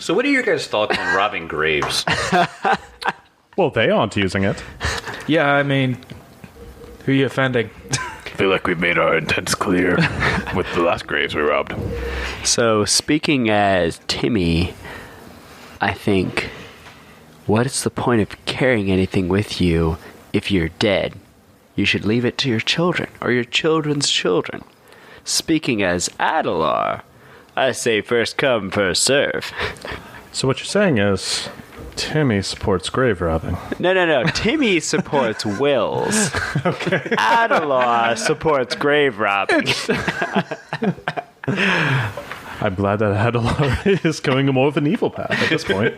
So what are your guys' thoughts on robbing graves? Well, they aren't using it. Yeah, I mean, who are you offending? I feel like we've made our intents clear with the last graves we robbed. So, speaking as Timmy, I think, what is the point of carrying anything with you if you're dead? You should leave it to your children, or your children's children. Speaking as Adelar, I say first come, first serve. So what you're saying is, Timmy supports grave robbing. No. Timmy supports wills. Okay. Adelar supports grave robbing. I'm glad that Adelar is going more of an evil path at this point.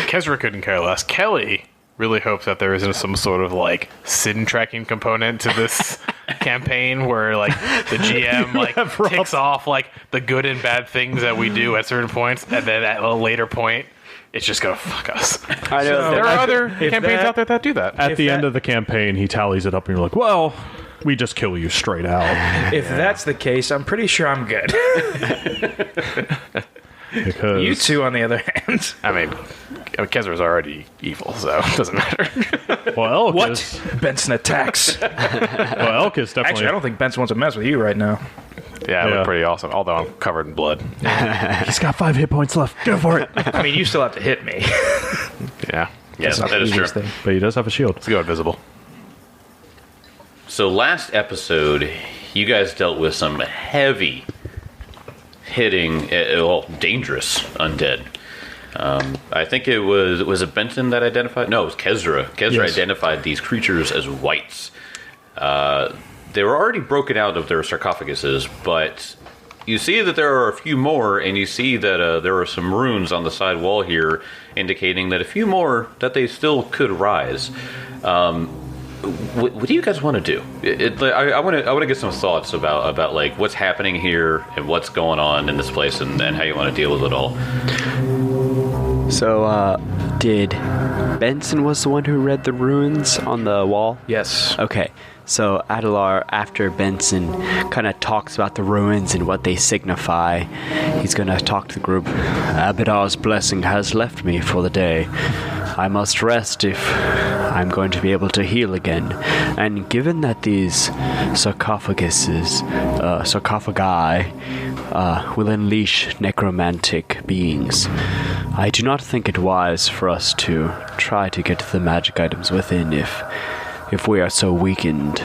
Kezra couldn't care less. Kelly really hopes that there isn't some sort of, like, sin tracking component to this campaign where, like, the GM, like, ticks off, like, the good and bad things that we do at certain points, and then at a later point, it's just gonna fuck us. I know. There are other campaigns out there that do that. At the end of the campaign, he tallies it up and you're like, well, we just kill you straight out. If that's the case, I'm pretty sure I'm good. Because You two, on the other hand. I mean, Kezra's already evil, so it doesn't matter. Well, What? Benson attacks. Elk is definitely... Actually, I don't think Benson wants to mess with you right now. Yeah, I Yeah. look pretty awesome, although I'm covered in blood. He's got 5 hit points left. Go for it. I mean, you still have to hit me. Yeah. Yes, Not that the is true. easiest thing. But he does have a shield. Let's go invisible. So last episode, you guys dealt with some heavy hitting, dangerous undead. I think it was it Benton that identified? No, it was Kezra. Kezra Yes. identified these creatures as wights. They were already broken out of their sarcophaguses, but you see that there are a few more, and you see that there are some runes on the side wall here indicating that a few more, that they still could rise. What do you guys want to do? I want to get some thoughts about like what's happening here and what's going on in this place and how you want to deal with it all. So, did Benson was the one who read the runes on the wall? Yes. Okay, so Adelar, after Benson kind of talks about the ruins and what they signify, he's going to talk to the group. Abadar's blessing has left me for the day. I must rest if I'm going to be able to heal again. And given that these sarcophagi will unleash necromantic beings, I do not think it wise for us to try to get the magic items within if we are so weakened.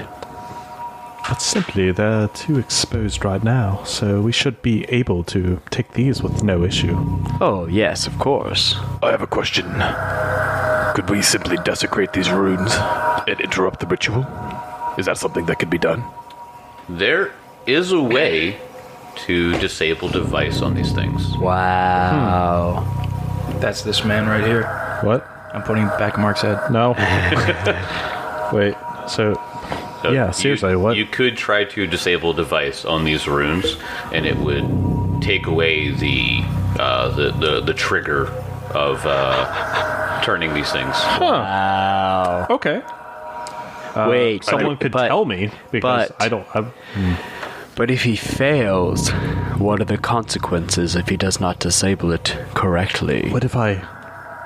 But simply, they're too exposed right now, so we should be able to take these with no issue. Oh, yes, of course. I have a question. Could we simply desecrate these runes and interrupt the ritual? Is that something that could be done? There is a way to disable device on these things. Wow. That's this man right here. What? I'm putting back Mark's head. No. Wait, so yeah, seriously, what? You could try to disable device on these runes, and it would take away the trigger of turning these things. Wow. Okay. Wait, Someone could tell me, because but- I don't... But if he fails, what are the consequences if he does not disable it correctly? What if I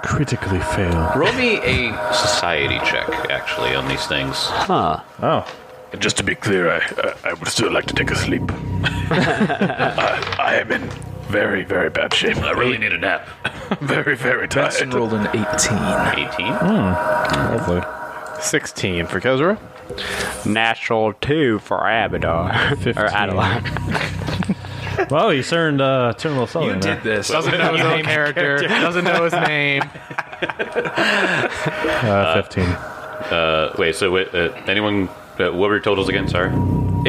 critically fail? Roll me a society check, actually, on these things. Huh. Oh. Just to be clear, I would still like to take a sleep. I am in very, very bad shape. I really need a nap. Very, very tired. Benson rolled an 18. 18? Lovely. 16 for Kezra. Natural 2 for Abadar. 15. Or Adelar. Well, he turned a little You southern there. did this. Doesn't know his own character. Doesn't know his name. 15. Wait, so anyone... what were your totals again? Sorry.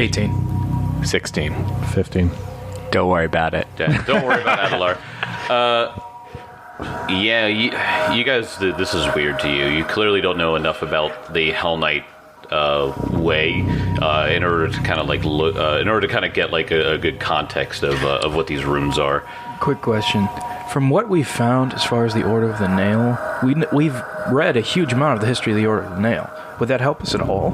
18. 16. 15. Don't worry about it. Yeah, don't worry about Adelar. Yeah, you guys, this is weird to you. You clearly don't know enough about the Hell Knight way in order to kind of like look, in order to kind of get like a good context of what these runes are. Quick question. From what we've found as far as the Order of the Nail, we've read a huge amount of the history of the Order of the Nail. Would that help us at all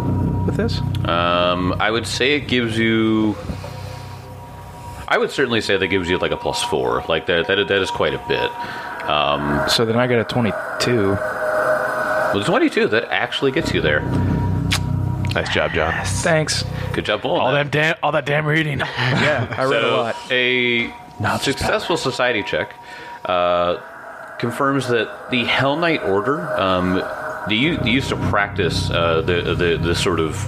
with this? I would say it gives you... I would certainly say that gives you like a +4. Like that is quite a bit. So then I got a 22. Well, the 22 that actually gets you there. Nice job, John. Thanks. Good job pulling All that. that damn reading. Yeah, I read a lot. A successful society check confirms that the Hell Knight Order, they used to practice the sort of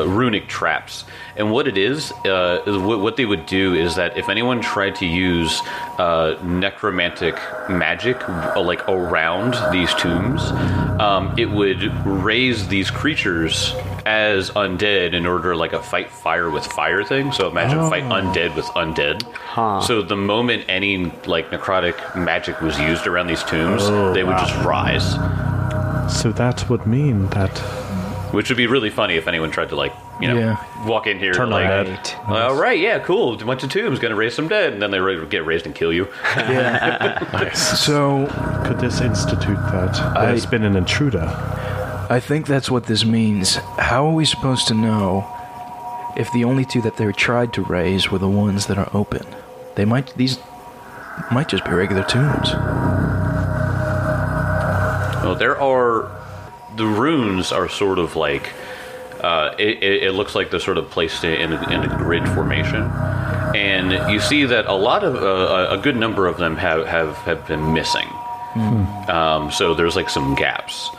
runic traps. And what it is what they would do is that if anyone tried to use necromantic magic like around these tombs, it would raise these creatures as undead in order like a fight fire with fire thing. So imagine fight undead with undead. So the moment any like necrotic magic was used around these tombs, they would just rise. So that would mean that... Which would be really funny if anyone tried to, like, walk in here Turn like, on that. all right, yeah, cool, a bunch of tombs, gonna raise some dead, and then they get raised and kill you. So Could this institute that there's been an intruder? I think that's what this means. How are we supposed to know if the only two that they tried to raise were the ones that are open? These might just be regular tombs. Well, the runes are sort of like, it looks like they're sort of placed in a grid formation. And you see that a lot of, a good number of them have been missing. So there's like some gaps.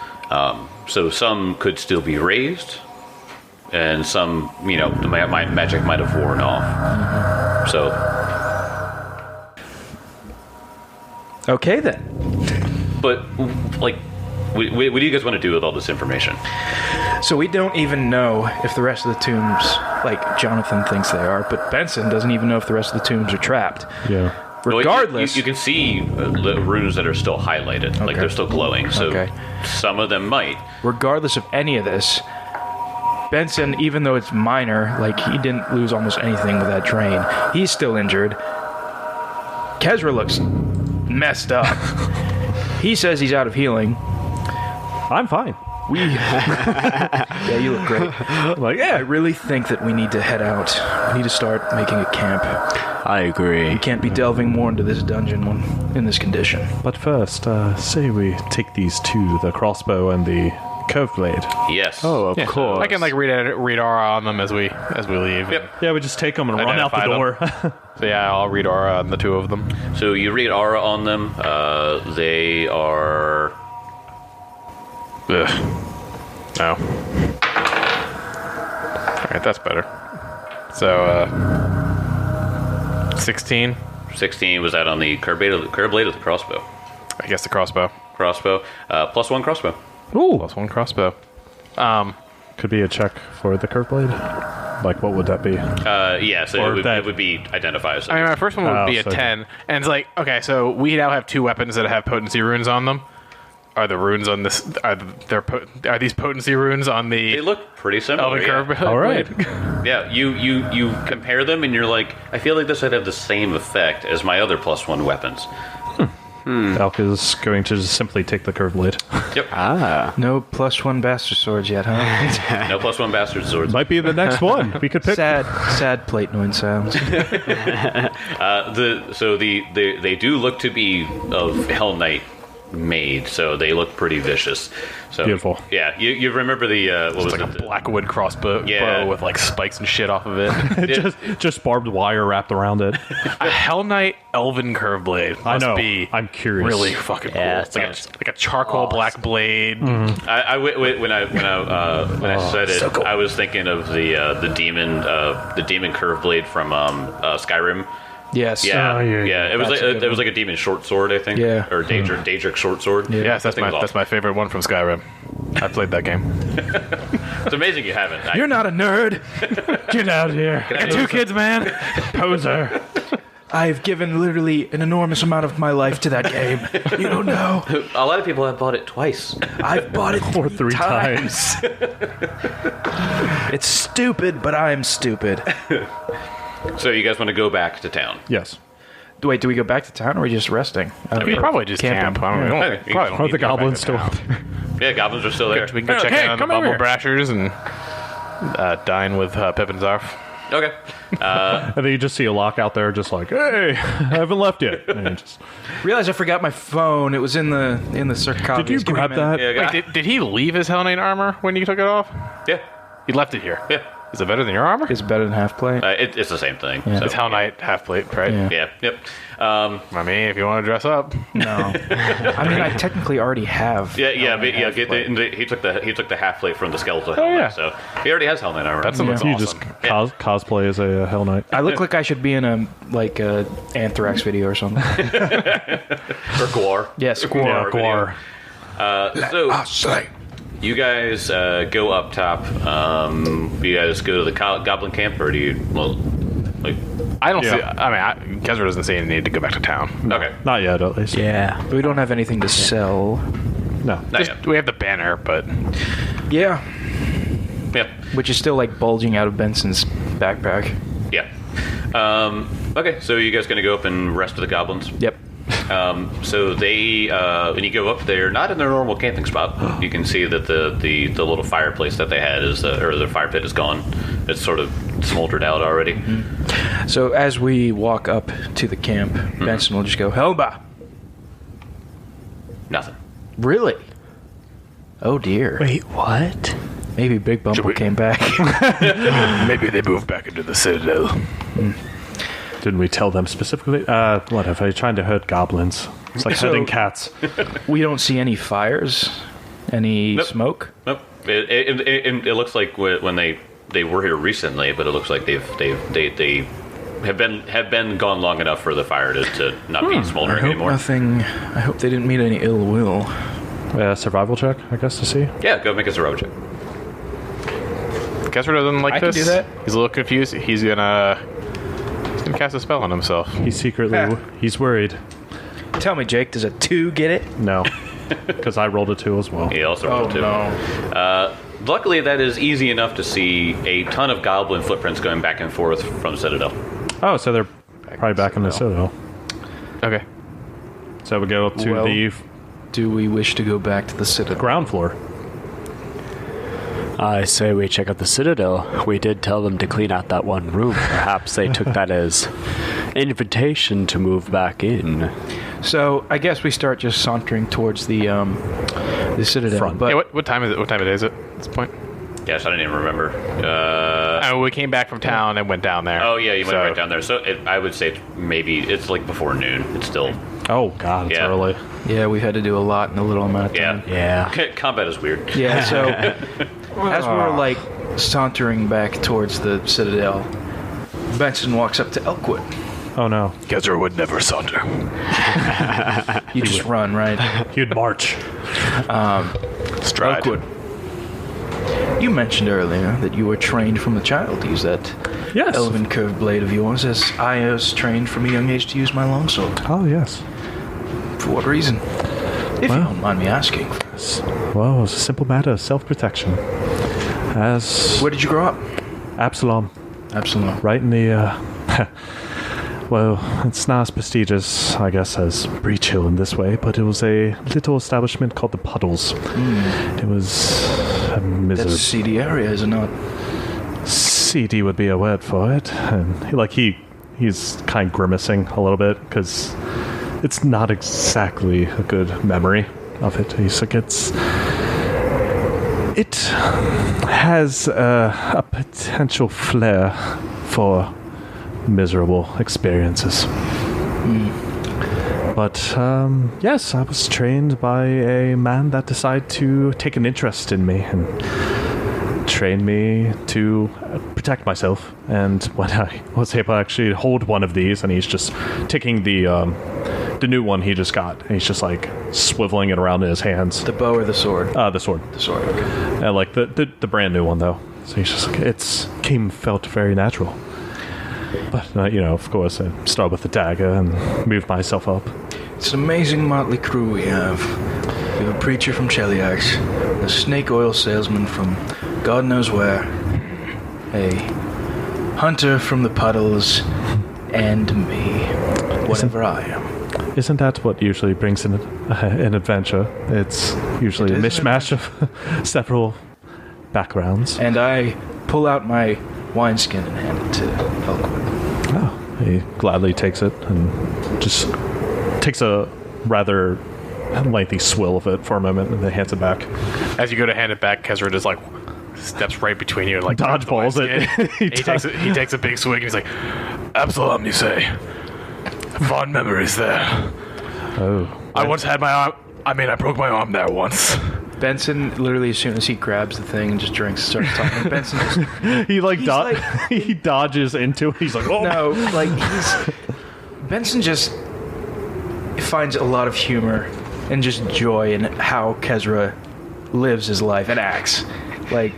So some could still be raised, and some, the magic might have worn off. So. Okay then. But, like, what do you guys want to do with all this information? So we don't even know if the rest of the tombs, like Jonathan thinks they are, but Benson doesn't even know if the rest of the tombs are trapped. Yeah. Regardless, you can see the runes that are still highlighted, like they're still glowing. So some of them might. regardless of any of this, Benson, even though it's minor, like he didn't lose almost anything with that drain, he's still injured. Kezra looks messed up. He says he's out of healing. I'm fine. Yeah, you look great. I'm like, I really think that we need to head out. We need to start making a camp. I agree. We can't be delving more into this dungeon when in this condition. But first, say we take these two, the crossbow and the curved blade. Yes. Oh, of course. I can like read aura on them as we leave. Yep. Yeah, we just take them and run out the Identify door. So yeah, I'll read aura on the two of them. So you read aura on them. They are. Ugh. No. Alright, that's better. So, 16. 16 was that on the curved blade or the crossbow? I guess the crossbow. Crossbow. +1 crossbow. Ooh. +1 crossbow. Could be a check for the curved blade. Like, what would that be? Yeah, so Or it would be identified as. I mean, my first one would be a so 10. And it's like, okay, so we now have two weapons that have potency runes on them. Are the runes on this? Are these potency runes on the? They look pretty similar. Elven curve. All right. Yeah, you compare them and you're like, I feel like this would have the same effect as my other +1 weapons. Alka's going to just simply take the curved blade. Yep. No +1 bastard swords yet, huh? No +1 bastard swords. Might be the next one. We could pick. Sad plate noise sounds. They do look to be of Hell Knight made, so they look pretty vicious. So Beautiful. Yeah, you remember the what was It's like it? a blackwood crossbow Yeah. bow with like spikes and shit off of it. just barbed wire wrapped around it. A Hell Knight Elven curve blade must I know. be I'm curious. really fucking cool. Yeah, It's like sounds a charcoal black blade. When I said it, I was thinking of the demon curve blade from Skyrim. Yes. Yeah, yeah. It was That's like a good it was like a demon short sword, I think. Yeah. Or Daedric short sword. Yes, That thing was that's my favorite one from Skyrim. I played that game. It's amazing you haven't. You're not a nerd. Get out of here. I got two kids, man. Poser. I've given literally an enormous amount of my life to that game. You don't know. A lot of people have bought it twice. I've bought it Or 3 times. It's stupid, but I'm stupid. So you guys want to go back to town? Yes. Wait, do we go back to town or are we just resting? We probably just camp. I don't know. Okay. Probably don't Are need the to go back goblins to still town. out there? Yeah, goblins are still there. We can go check Hey, in on the come over Bumble here. Brashers and dine with Pip and Zarf. Okay. And then you just see a lock out there, just like, "Hey, I haven't left yet." And you just, Realized I forgot my phone. It was in the sarcophagus. did you Give me a grab minute. that? Yeah, Wait, did he leave his Hell Knight armor when you took it off? yeah. He left it here. Yeah. Is it better than your armor? It's better than half plate. It's the same thing. Yeah. So, It's Hell Knight half plate, right? Yeah. yeah. Yep. I mean, if you want to dress up. No, I mean I technically already have. Yeah. Hell Knight But, yeah. half plate. He took the half plate from the skeletal helmet, yeah. so he already has helmet armor. That looks you awesome. just cosplay as a Hell Knight. I look like I should be in a Anthrax video or something. or Guar. Yeah, Squar. Guar. So you guys go up top. You guys go to the goblin camp, or do you? Well, like I don't Yeah. see. I mean, Kezra doesn't see any need to go back to town. okay. Not yet, at least. Yeah. We don't have anything to sell. No. Not Just, yet. we have the banner, but Yeah, Yeah. which is still like bulging out of Benson's backpack. Yeah. Okay, so you guys gonna go up and rest with the goblins? Yep. So they, when you go up there, not in their normal camping spot, you can see that the little fireplace that they had or the fire pit is gone. It's sort of smoldered out already. So as we walk up to the camp, Benson will just go, Helba. Nothing. Really? Oh dear. Wait, what? Maybe Big Bumble came back. maybe they moved back into the Citadel. Didn't we tell them specifically? Whatever. You're trying to hurt goblins. It's like So- hurting cats. We don't see any fires, any Nope. smoke. Nope. It looks like when they were here recently, but it looks like they have been gone long enough for the fire to not be smoldering anymore. I hope they didn't mean any ill will. Survival check, I guess, to see. Yeah, go make a survival check. Kezra doesn't like I can this. do that. He's a little confused. He's gonna cast a spell on himself. He's secretly, he's worried. Tell me, Jake, does a 2 get it? No. Because I rolled a 2 as well. He also rolled two. Luckily, that is easy enough to see a ton of goblin footprints going back and forth from Citadel. Oh, so they're probably back in the Citadel. Okay. So we go up to Well- the Do we wish to go back to the Citadel? ground floor. I say we check out the Citadel. We did tell them to clean out that one room. Perhaps they took that as invitation to move back in. So I guess we start just sauntering towards the Citadel. Front. But Hey, what time is it? What time it is at this point? Yes, I didn't even remember. We came back from town and went down there. Oh yeah, you went So- right down there. So I would say it's like before noon. It's still Oh, God, it's Yeah. early. yeah, we've had to do a lot in a little amount of time. yeah. Yeah. Combat is weird. Yeah, so as we're like sauntering back towards the Citadel, Benson walks up to Elkwood. Oh, no. Kezra would never saunter. You just run, right? He'd march. Stride. Elkwood. You mentioned earlier that you were trained from a child to use that Yes. elven curved blade of yours, as I was trained from a young age to use my longsword. Oh, yes. For what reason? If you Well. don't mind me asking. Well, it's a simple matter of self-protection. As Where did you grow up? Absalom, Absolutely. right in the, well, it's not as prestigious, I guess, as Breach Hill in this way, but it was a little establishment called the Puddles. It was a That's a miserable... seedy area, is it not? CD would be a word for it. And he's kind of grimacing a little bit because it's not exactly a good memory of it. He's like, it has a potential flair for miserable experiences. But yes, I was trained by a man that decided to take an interest in me and train me to protect myself. And when I was able to actually hold one of these, and he's just taking the new one he just got, and he's just like swiveling it around in his hands. The bow or the sword? The sword. The sword, okay. And like the brand new one though. So he's just like, felt very natural. But of course, I start with the dagger and move myself up. It's an amazing motley crew we have. We have a preacher from Cheliax, a snake oil salesman from God knows where, a hunter from the puddles, and me, whatever I am. Isn't that what usually brings in an adventure? It's usually It a is an mishmash of several backgrounds. And I pull out my wineskin and hand it to Elkwood. Oh, he gladly takes it and just takes a rather lengthy swill of it for a moment and then hands it back. As you go to hand it back, Kezra just like steps right between you and like Dodgeballs it. He takes a big swig and he's like, Absalom, you say? Fond memories there. Oh. I once had my arm. I broke my arm there once. Benson, literally, as soon as he grabs the thing and just drinks, starts talking. Benson just... He dodges into it. He's like, oh. No, like, Benson just finds a lot of humor and just joy in how Kezra lives his life and acts. Like,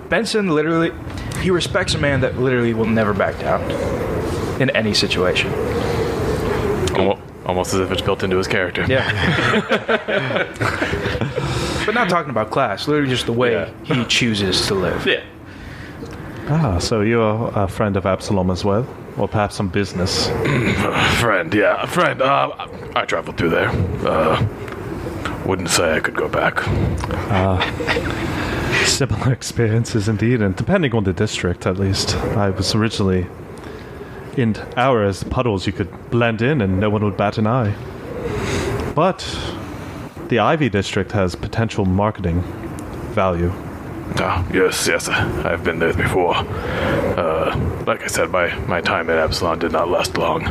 Benson literally... He respects a man that literally will never back down in any situation. Almost as if it's built into his character. Yeah. But not talking about class, literally just the way he chooses to live. Yeah. Ah, so you're a friend of Absalom as well? Or perhaps some business? Friend. I traveled through there. Wouldn't say I could go back. Similar experiences indeed, and depending on the district at least. I was originally in ours, puddles you could blend in and no one would bat an eye. But the Ivy district has potential marketing value. Yes, I've been there before. Like I said, my time at Absalom did not last long.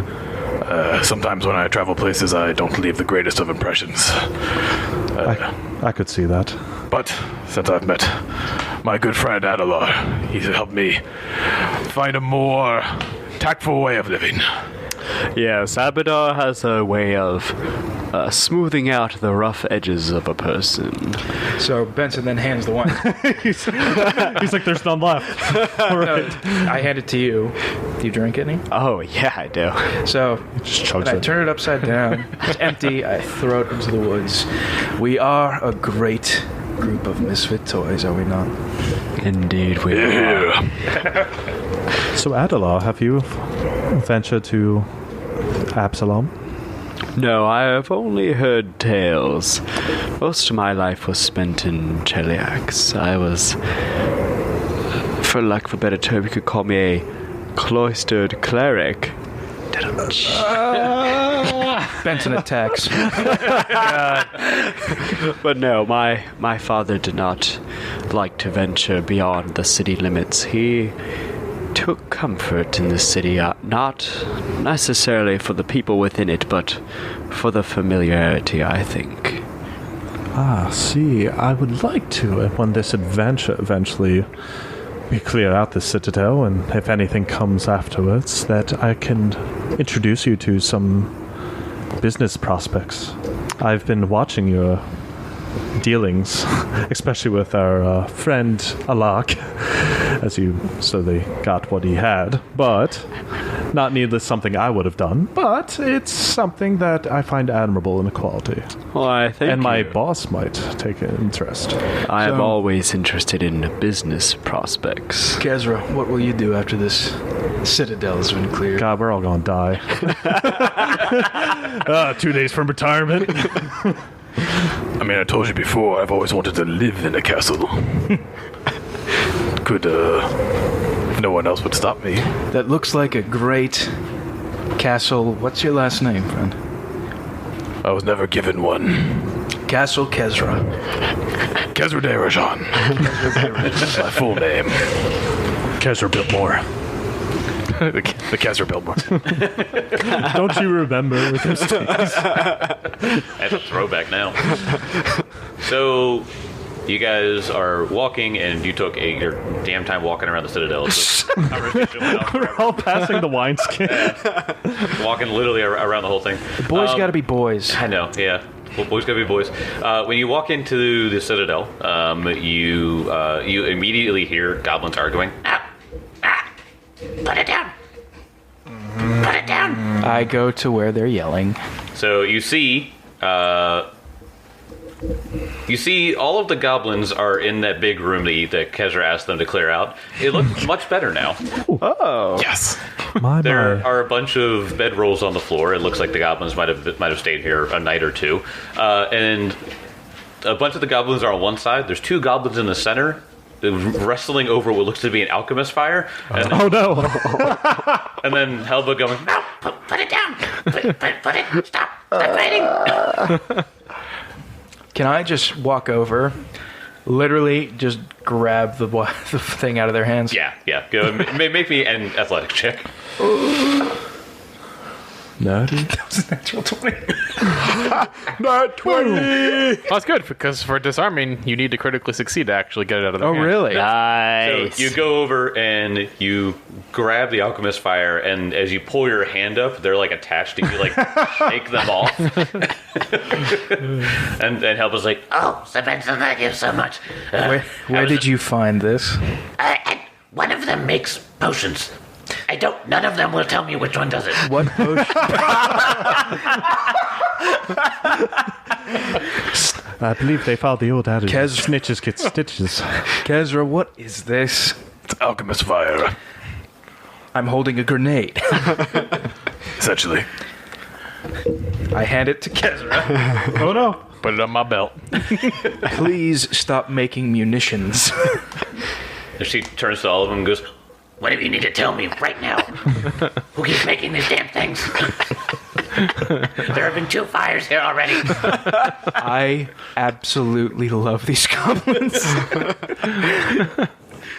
Sometimes when I travel places, I don't leave the greatest of impressions. I could see that. But since I've met my good friend Adelar, he's helped me find a more tactful way of living. Yes, Abadar has a way of smoothing out the rough edges of a person. So Benson then hands the wine. He's like, there's none left. All right. No, I hand it to you. Do you drink any? Oh, yeah, I do. So Just when chugs I it. turn it upside down, it's empty, I throw it into the woods. We are a great group of misfit toys, are we not? Indeed, we are. So Adelar, have you ventured to Absalom? No, I have only heard tales. Most of my life was spent in Cheliax. I was, for lack of a better term, you could call me a cloistered cleric. Benson attacks. But no, my father did not like to venture beyond the city limits. He took comfort in the city, not necessarily for the people within it, but for the familiarity, I think. Ah, see, I would like to, when this adventure eventually we clear out the Citadel, and if anything comes afterwards, that I can introduce you to some business prospects. I've been watching your dealings, especially with our friend Alak, as you slowly got what he had, but not needless something I would have done, but it's something that I find admirable in the quality. Well, I think And my boss might take an interest. I am always interested in business prospects. Kezra, what will you do after this citadel has been cleared? God, we're all gonna die. 2 days from retirement. I told you before, I've always wanted to live in a castle. Could, no one else would stop me. That looks like a great castle. What's your last name, friend? I was never given one. Castle Kezra. Kezra de Rajan. My full name. Kezra Biltmore. the Kezra Biltmore. Don't you remember with those days? That's a throwback now. So, you guys are walking, and you took your damn time walking around the Citadel. So conversation went on We're forever. all passing the wineskin. Walking literally around the whole thing. Boys gotta be boys. I know, yeah. Well, boys gotta be boys. When you walk into the Citadel, you immediately hear goblins arguing. Put it down. Put it down. I go to where they're yelling. So you see all of the goblins are in that big room that Kezra asked them to clear out. It looks much better now. Yes. There are a bunch of bedrolls on the floor. It looks like the goblins might have stayed here a night or two. And a bunch of the goblins are on one side. There's two goblins in the center. wrestling over what looks to be an alchemist fire. And, Oh no! and then Helba going, no, put it down. Put it. Stop fighting. Can I just walk over, literally just grab the thing out of their hands? Yeah. Go make me an athletic check. No, dude. That was a natural 20. Not 20! Well, that's good, because for disarming, you need to critically succeed to actually get it out of the Oh, hand. really? Nice. So you go over and you grab the alchemist fire, and as you pull your hand up, they're like attached, and you like shake them off. and Helba's like, oh, Sir Benson, thank you so much. Where did you find this? One of them makes potions. None of them will tell me which one does it. What potion? I believe they found the old adage. Kez- Snitches get stitches. Kezra, what is this? It's alchemist fire, I'm holding a grenade. essentially. I hand it to Kezra. Oh no! Put it on my belt. Please stop making munitions. and she turns to all of them and goes, Whatever you need to tell me right now. Who keeps making these damn things? There have been 2 fires here already. I absolutely love these goblins.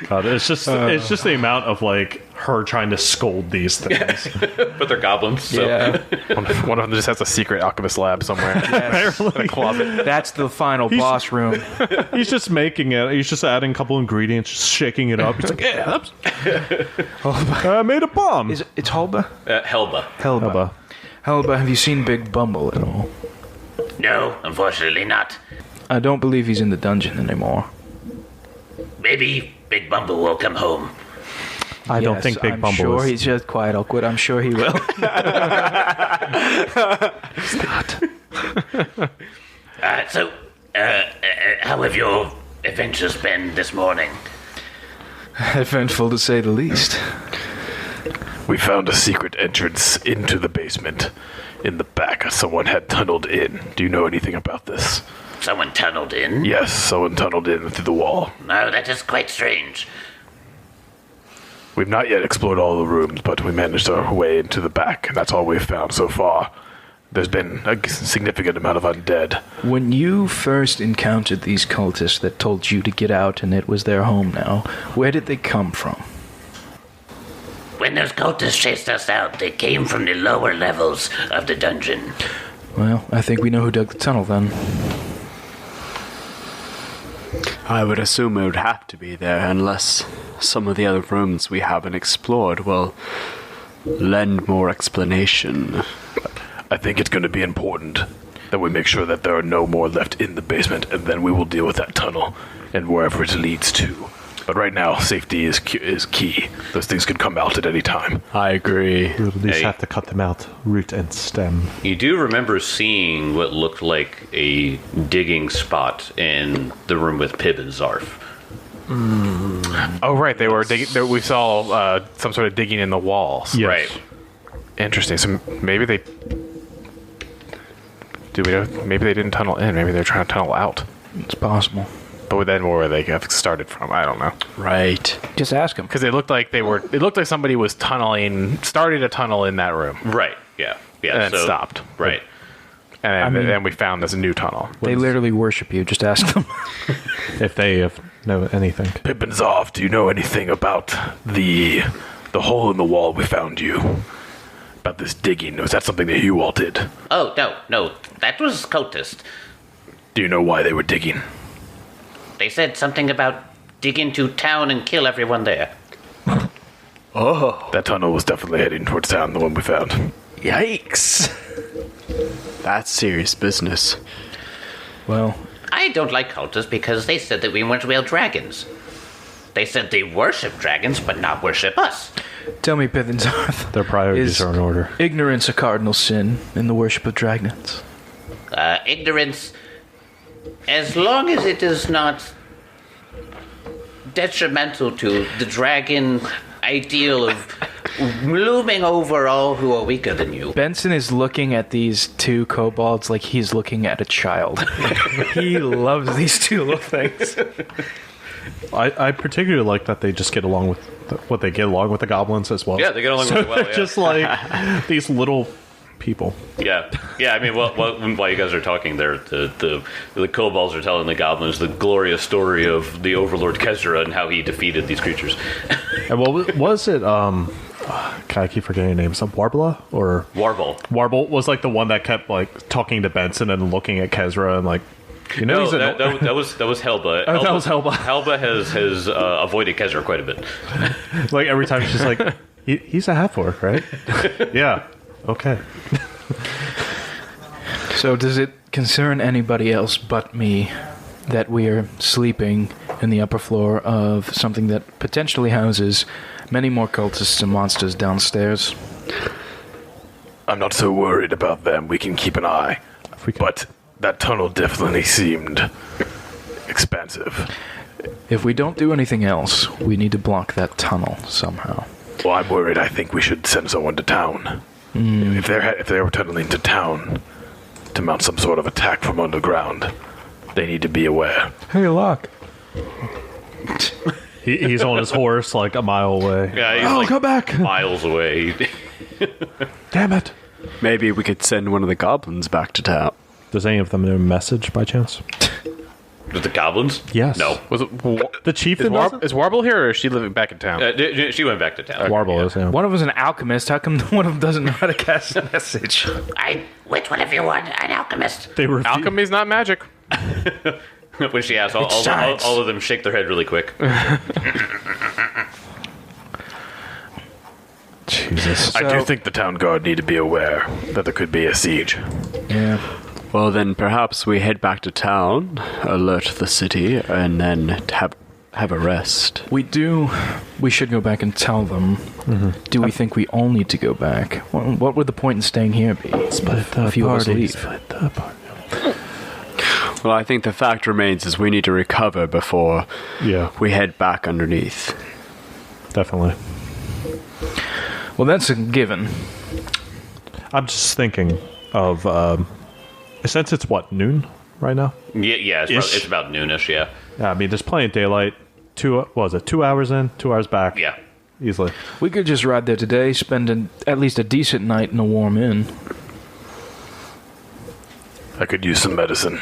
God, it's just the amount of like her trying to scold these things. but they're goblins. So. Yeah. One of them just has a secret alchemist lab somewhere. Yes. In a closet. That's the final boss room. He's just making it. He's just adding a couple ingredients, just shaking it up. He's like, yeah, I made a bomb. It's Hulba? Helba. Helba. Helba, have you seen Big Bumble at all? No, unfortunately not. I don't believe he's in the dungeon anymore. Maybe Big Bumble will come home. I don't think Big Bumble I'm sure is. he's just quiet. I'll quit. I'm sure he will. How have your adventures been this morning? Eventful to say the least. We found a secret entrance into the basement. In the back, someone had tunneled in. Do you know anything about this? Someone tunneled in? Yes, someone tunneled in through the wall. No, that is quite strange. We've not yet explored all the rooms, but we managed our way into the back, and that's all we've found so far. There's been a significant amount of undead. When you first encountered these cultists that told you to get out and it was their home now, where did they come from? When those cultists chased us out, they came from the lower levels of the dungeon. Well, I think we know who dug the tunnel then. I would assume it would have to be there unless some of the other rooms we haven't explored will lend more explanation. I think it's going to be important that we make sure that there are no more left in the basement, and then we will deal with that tunnel and wherever it leads to. But right now, safety is key. Those things could come out at any time. I agree. We'll at least Hey. have to cut them out, root and stem. You do remember seeing what looked like a digging spot in the room with Pib and Zarf. Oh, right. They were digging. We saw some sort of digging in the walls. Yes. Right. Interesting. So maybe they. Do we know? Maybe they didn't tunnel in. Maybe they're trying to tunnel out. It's possible. But then where would they have started from? I don't know. Right. Just ask him. Because it looked like they were. It looked like somebody was started a tunnel in that room, Right. Yeah. and then stopped. Right. And then we found this new tunnel. They literally worship you. Just ask them. If they know anything. Pippinzoff, do you know anything about the hole in the wall we found you? About this digging? Was that something that you all did? Oh, no, that was cultist. Do you know why they were digging? They said something about dig into town and kill everyone there. Oh, That tunnel was definitely heading towards town, the one we found. yikes. That's serious business. Well, I don't like cultists because they said that we weren't real dragons. They said they worship dragons, but not worship us. tell me, Pithinsarth. Their priorities Is are in order. ignorance a cardinal sin in the worship of dragons? Ignorance, as long as it is not detrimental to the dragon ideal of looming over all who are weaker than you. Benson is looking at these two kobolds like he's looking at a child. He loves these two little things. I particularly like that they just get along with they get along with the goblins as well. Yeah, they get along really well. They're Yeah. just like these little people. Yeah. I mean, while you guys are talking there, the kobolds are telling the goblins the glorious story of the Overlord Kezra and how he defeated these creatures. And what was it? God, I keep forgetting names. Warbler or Warble. Warble was like the one that kept like talking to Benson and looking at Kezra and like, you know, No, that was Helba. Oh, that was Helba. Helba has avoided Kezra quite a bit. like every time she's like, he's a half-orc, right? Yeah. Okay. So does it concern anybody else but me that we are sleeping in the upper floor of something that potentially houses many more cultists and monsters downstairs? I'm not so worried about them. We can keep an eye. But that tunnel definitely seemed expansive. If we don't do anything else, we need to block that tunnel somehow. Well, I'm worried. I think we should send someone to town. If they were tunneling to town to mount some sort of attack from underground, they need to be aware. Hey, Locke. He's on his horse like a mile away. Yeah, he's come back! miles away. Damn it. Maybe we could send one of the goblins back to town. Does any of them know a message by chance? With the goblins? Yes. No. Was it The chieftain doesn't? is Warble here, or is she living back in town? She went back to town. Warble is, yeah. One of them is an alchemist. How come one of them doesn't know how to cast a message? Which one of you are an alchemist? They were Alchemy's not magic. When she asks, all of them shake their head really quick. Jesus. I do think the town guard need to be aware that there could be a siege. Yeah. Well, then perhaps we head back to town, alert the city, and then have a rest. We should go back and tell them. Do we think we all need to go back? What would the point in staying here be? Split a few of us leave. Split the party. Well, I think the fact remains is we need to recover before Yeah, we head back underneath. definitely. Well, that's a given. I'm just thinking of, since it's what, noon right now? Yeah, it's about noonish, yeah. Yeah, I mean, there's plenty of daylight. 2 hours in, 2 hours back. Yeah. Easily. We could just ride there today, spend at least a decent night in a warm inn. I could use some medicine.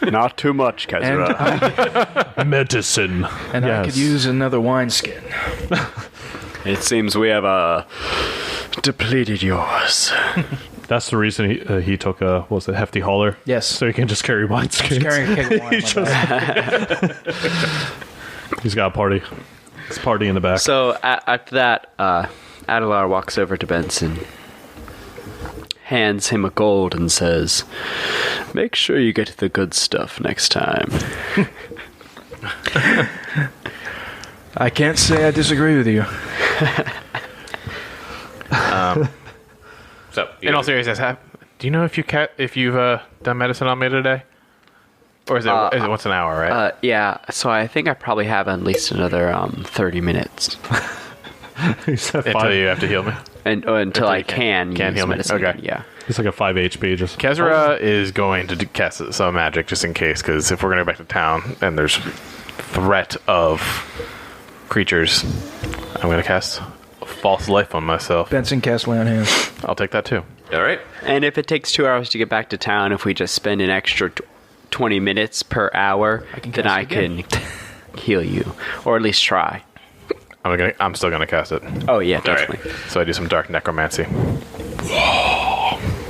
Not too much, Kezra. Medicine. And I could use another wineskin. It seems we have depleted yours. That's the reason he took a, what was it, hefty hauler? Yes. So he can just carry wine skins. Carrying a keg of wine on my back. He's got a party. It's party in the back. So after that, Adelar walks over to Benson, hands him a gold, and says, "Make sure you get the good stuff next time." I can't say I disagree with you. So, In all seriousness, do you know if you've done medicine on me today? Or is it once an hour, right? Yeah, so I think I probably have at least another 30 minutes. He's at Until 5. you have to heal me. And until I can Can use heal me. medicine. Okay. Yeah. He's like a 5 HP. Just Kezra is going to cast some magic just in case, because if we're going to go back to town and there's threat of creatures, I'm going to cast false life on myself. Benson cast lay on hands. I'll take that too. all right. And if it takes 2 hours to get back to town, if we just spend an extra 20 minutes per hour, can then cast I it again. can heal you. Or at least try. I'm still going to cast it. Oh, yeah, All right. definitely. So I do some dark necromancy.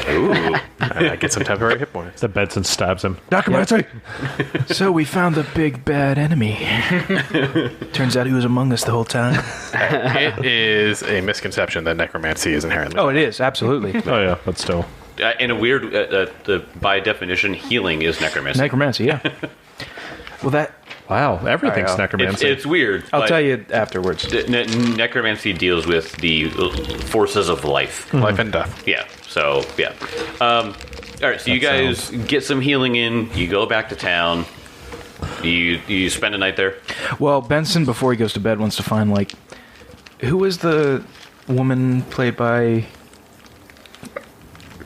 Ooh. And I get some temporary hit points. the Benson stabs him. Necromancy! So we found the big bad enemy. Turns out he was among us the whole time. It is a misconception that necromancy is inherently. Oh, it is, absolutely. Oh, yeah, but still. In a weird, by definition, healing is necromancy. Necromancy, yeah. Well, that Wow, everything's All right, necromancy. It's weird. I'll but tell you afterwards. Necromancy deals with the forces of life. Life and death. Yeah. So yeah. All right. So you guys get some healing in. You go back to town. You spend a night there. Well, Benson, before he goes to bed, wants to find, like, who was the woman played by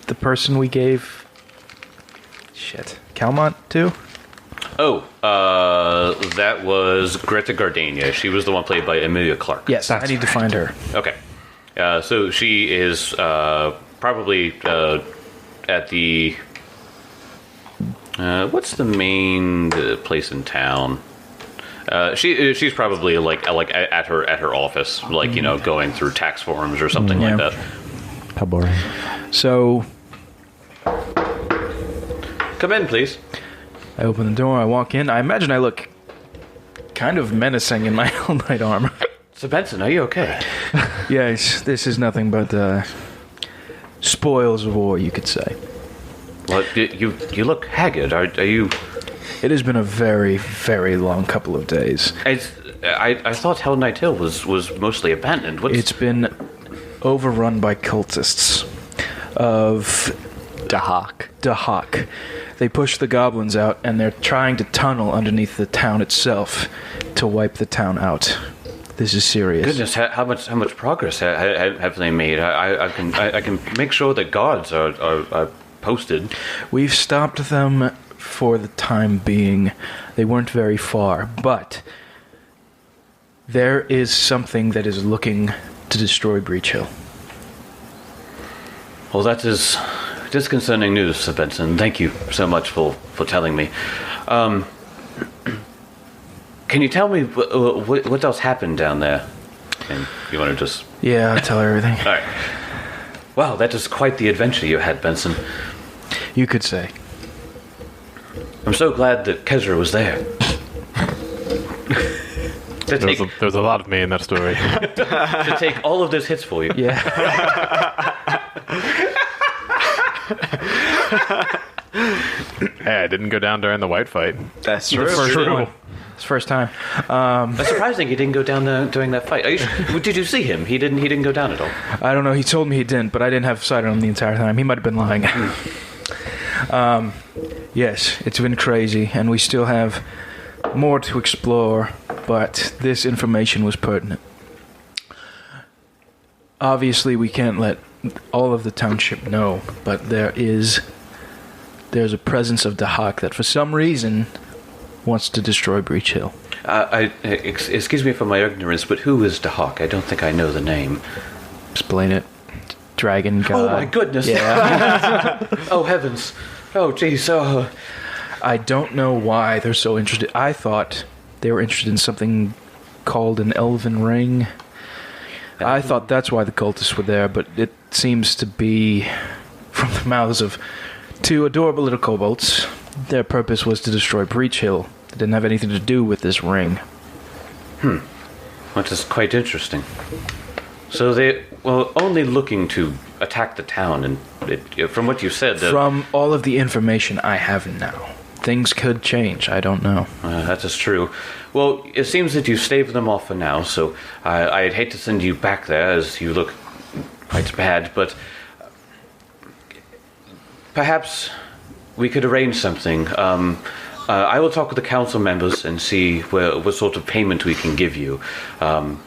the person we gave Calmont to? That was Greta Gardenia. She was the one played by Emilia Clarke. Yes, I need to find her. Okay. So she is probably at the... what's the main place in town? She's probably like at her office, like, you know, going through tax forms or something like that. How boring. So Come in, please. I open the door, I walk in. I imagine I look kind of menacing in my Hell Knight armor. So Benson, are you okay? Yes, this is nothing but spoils of war, you could say. Well, you look haggard. Are you? It has been a very, very long couple of days. I thought Hell Knight Hill was mostly abandoned. It's been overrun by cultists of Dahak. They pushed the goblins out, and they're trying to tunnel underneath the town itself to wipe the town out. This is serious. Goodness, how much progress have they made? I can make sure that guards are posted. We've stopped them for the time being. They weren't very far, but there is something that is looking to destroy Breach Hill. Well, that is disconcerting news, Sir Benson. Thank you so much for telling me. Can you tell me what else happened down there? And you want to just... Yeah, I'll tell her everything. All right. Wow, that is quite the adventure you had, Benson. You could say. I'm so glad that Kezra was there. There's a lot of me in that story. To take all of those hits for you. Yeah. Hey, I didn't go down during the white fight. That's true. It's first time. That's surprising he didn't go down there during that fight. Did you see him? He didn't go down at all. I don't know. He told me he didn't, but I didn't have sight on him the entire time. He might have been lying. Yes, it's been crazy, and we still have more to explore, but this information was pertinent. Obviously, we can't let all of the township know, but there's a presence of Dahak that for some reason wants to destroy Breach Hill. Excuse me for my ignorance, but who is Dahak? I don't think I know the name. Explain it. Dragon god. Oh my goodness! Yeah. Oh heavens! Oh jeez! Oh. I don't know why they're so interested. I thought they were interested in something called an elven ring. I thought that's why the cultists were there, but it seems to be from the mouths of two adorable little kobolds. Their purpose was to destroy Breach Hill. It didn't have anything to do with this ring. That is quite interesting. So they were only looking to attack the town, and from what you said... From all of the information I have now. Things could change, I don't know. That is true. Well, it seems that you staved them off for now, so I'd hate to send you back there, as you look quite bad, but... perhaps we could arrange something. I will talk with the council members and see what sort of payment we can give you.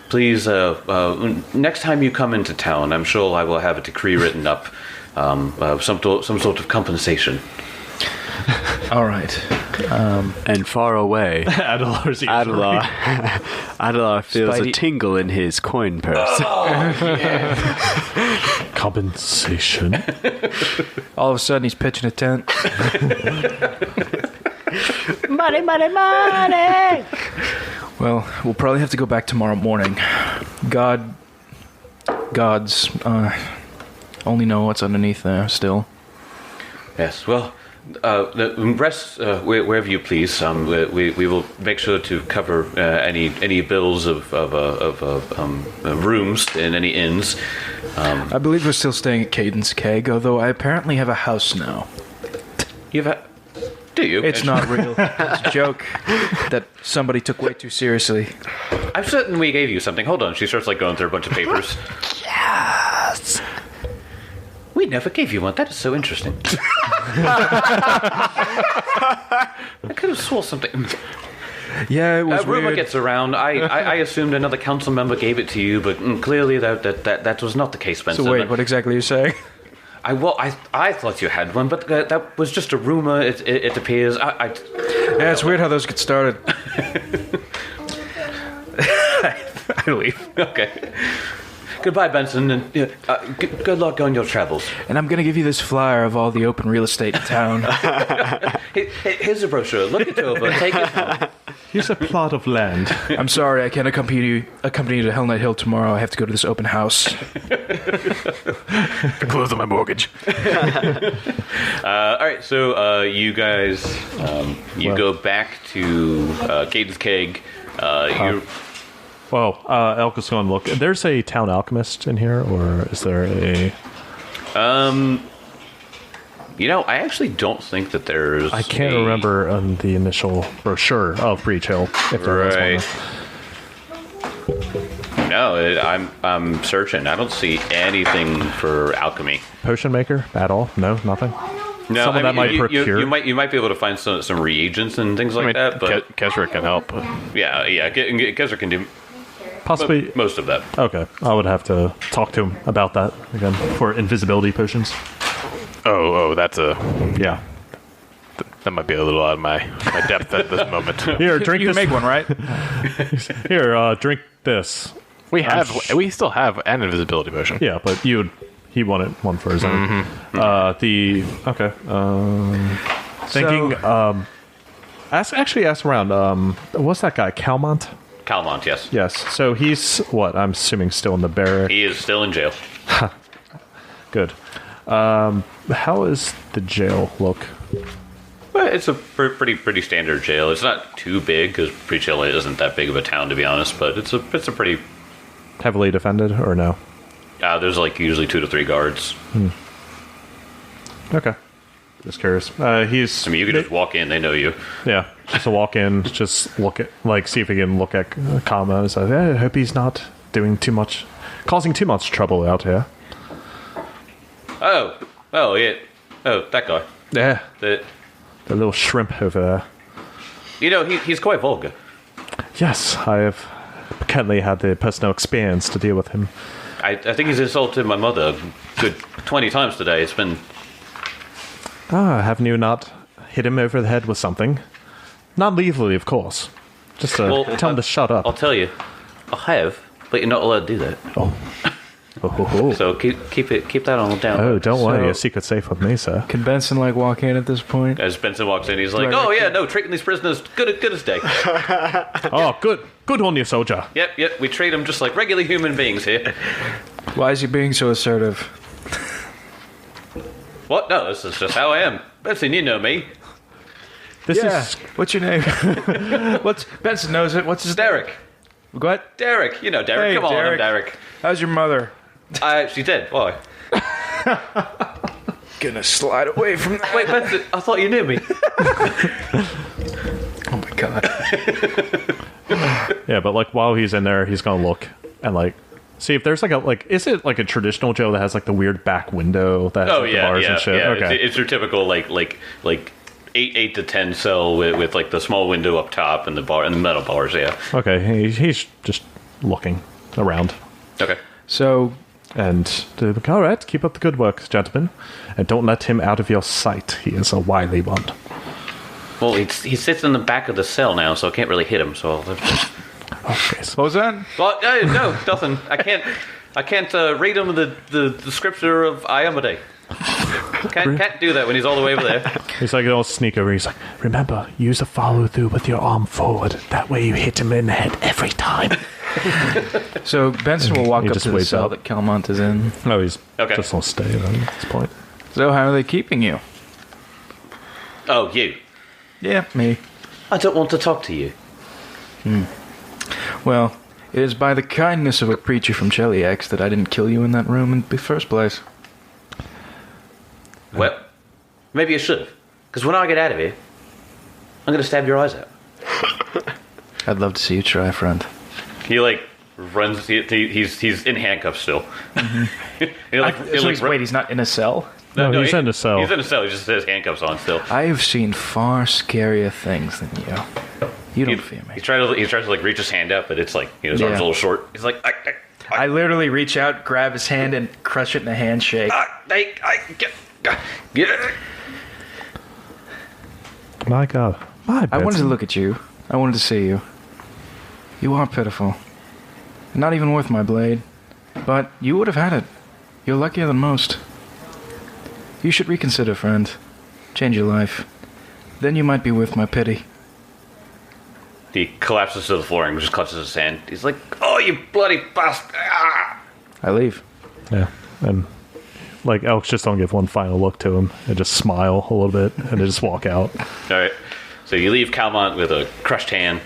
Please, next time you come into town, I'm sure I will have a decree written up, some sort of compensation. All right. And far away, Adelar's Adelar feels Spidey- a tingle in his coin purse. compensation. All of a sudden, he's pitching a tent. Money, money, money! Well, we'll probably have to go back tomorrow morning. Gods only know what's underneath there still. Yes, well, rest wherever you please. We will make sure to cover any bills of rooms in any inns. I believe we're still staying at Cadence Keg, although I apparently have a house now. Do you? It's not real. It's a joke that somebody took way too seriously. I'm certain we gave you something. Hold on. She starts going through a bunch of papers. Yes! We never gave you one. That is so interesting. I could have swore something. Yeah, it was rumor weird. gets around. I assumed another council member gave it to you, but clearly that was not the case, Benson. So wait, what exactly are you saying? I thought you had one, but that was just a rumor. It appears. Yeah, it's weird how those get started. I leave. Okay. Goodbye, Benson, and good luck on your travels. And I'm going to give you this flyer of all the open real estate in town. Here's a brochure. Look it over. Take it home. Here's a plot of land. I'm sorry, I can't accompany you to Hell Knight Hill tomorrow. I have to go to this open house. Close on my mortgage. All right, so you guys, go back to Caden's Keg. Well, Elk is going to look. There's a town alchemist in here, or is there a... I actually don't think that there's... I can't remember on the initial brochure of Breach Hill if there was one. No, I'm searching. I don't see anything for alchemy. Potion maker at all? No, nothing. No, Someone that might procure. You might be able to find some reagents and things like that. But Kezra can help. yeah, Kezra can do Possibly most of that. Okay, I would have to talk to him about that again for invisibility potions. Oh, that's a... Yeah. That might be a little out of my depth at this moment. Here, drink You this. can make one, right? Here, drink this. We still have an invisibility potion. Yeah, but he wanted one for his own. Thinking. Ask around. What's that guy? Calmont. Calmont, yes. Yes. So he's what? I'm assuming still in the barrack. He is still in jail. Good. How is the jail look? Well, it's a pretty standard jail. It's not too big because Breach Hill isn't that big of a town, to be honest. But it's a pretty Heavily defended or no? There's like usually 2 to 3 guards. Okay. Just curious. You can just walk in; they know you. Yeah, just a walk in, just look at, see if he can look at Kama and say, I hope he's not doing too much, causing too much trouble out here. Oh, yeah. Oh, that guy. Yeah. The little shrimp over there. He's quite vulgar. Yes, I have currently had the personal experience to deal with him. I think he's insulted my mother a good 20 times today. It's been... Haven't you not hit him over the head with something? Not lethally, of course. Just tell him to shut up. I'll tell you. I have, but you're not allowed to do that. Oh. So keep that on down. Oh, don't worry. A secret safe with me, sir. Can Benson walk in at this point? As Benson walks in, he's like, treating these prisoners good as day. Oh, good on you, soldier. Yep, we treat them just like regular human beings here. Why is he being so assertive? What? No, this is just how I am. Benson, you know me. This is... What's your name? Benson knows it. What's his Derek. What? Derek. You know Derek. Hey, Come on, Derek. I'm Derek. How's your mother? She's dead. Why? Gonna slide away from that. Wait, Benson, I thought you knew me. Oh my god. Yeah, but while he's in there, he's gonna look and see if there's is it like a traditional jail that has the weird back window that has the bars and shit? Yeah. Okay. It's your typical 8 to 10 cell with the small window up top and the bar and the metal bars. Yeah. Okay, he's just looking around. Okay. So, and all right, keep up the good work, gentlemen, and don't let him out of your sight. He is a wily one. Well, he sits in the back of the cell now, so I can't really hit him. So. Okay. So what was that? Well, no, nothing. I can't read him the scripture of Iamade. Can't do that when he's all the way over there. he's he'll sneak over. He's like, remember, use a follow through with your arm forward. That way you hit him in the head every time. So Benson will walk He up just to the waits cell up. that Calmont is in. No, he's Okay. just gonna stay then at this point. So how are they keeping you? Oh, you. Yeah, me. I don't want to talk to you. Well, it is by the kindness of a preacher from Cheliax that I didn't kill you in that room in the first place. Well, maybe you should have. Because when I get out of here, I'm going to stab your eyes out. I'd love to see you try, friend. He runs. He's in handcuffs still. Wait, he's not in a cell? No, he's in a cell. He's in a cell. He just has handcuffs on still. I've seen far scarier things than you. You don't fear me. He tries to reach his hand up, but it's his arm's a little short. He's like, I literally reach out, grab his hand, and crush it in a handshake. get. My God. My I wanted to Benson. look at you. I wanted to see you. You are pitiful. Not even worth my blade. But you would have had it. You're luckier than most. You should reconsider, friend. Change your life. Then you might be worth my pity. He collapses to the floor and just clutches his hand. He's like, "Oh, you bloody bastard!" Ah! I leave. Yeah, and like elks just don't give one final look to him and just smile a little bit and they just walk out. All right. So you leave Calmont with a crushed hand,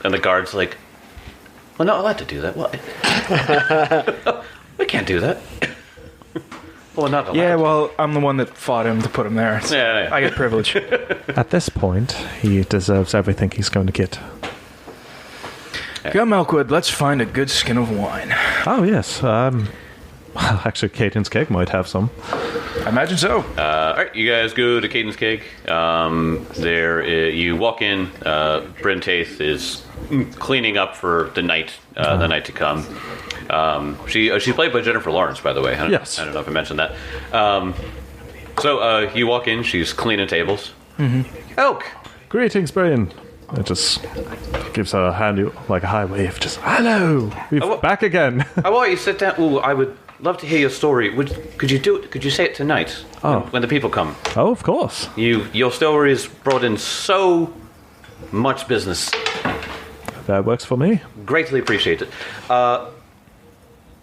and the guard's like, "We're not allowed to do that. What? We can't do that. Well, we're not allowed." Yeah, well, I'm the one that fought him to put him there. So Yeah. I get privilege. At this point, he deserves everything he's going to get. Come, Elkwood, let's find a good skin of wine. Oh yes, actually, Caden's Keg might have some. I imagine so. All right, you guys go to Caden's Cake. You walk in. Bryn Taith is cleaning up for the night to come. She's played by Jennifer Lawrence, by the way. Yes. I don't know if I mentioned that. So you walk in. She's cleaning tables. Mm-hmm. Elk. Greetings, Brian. It just gives her a hand, like a high wave. Just hello, we're back again. I want you to sit down. Ooh, I would love to hear your story. Could you do it? Could you say it tonight? When the people come. Oh, of course. Your story has brought in so much business. That works for me. Greatly appreciate it.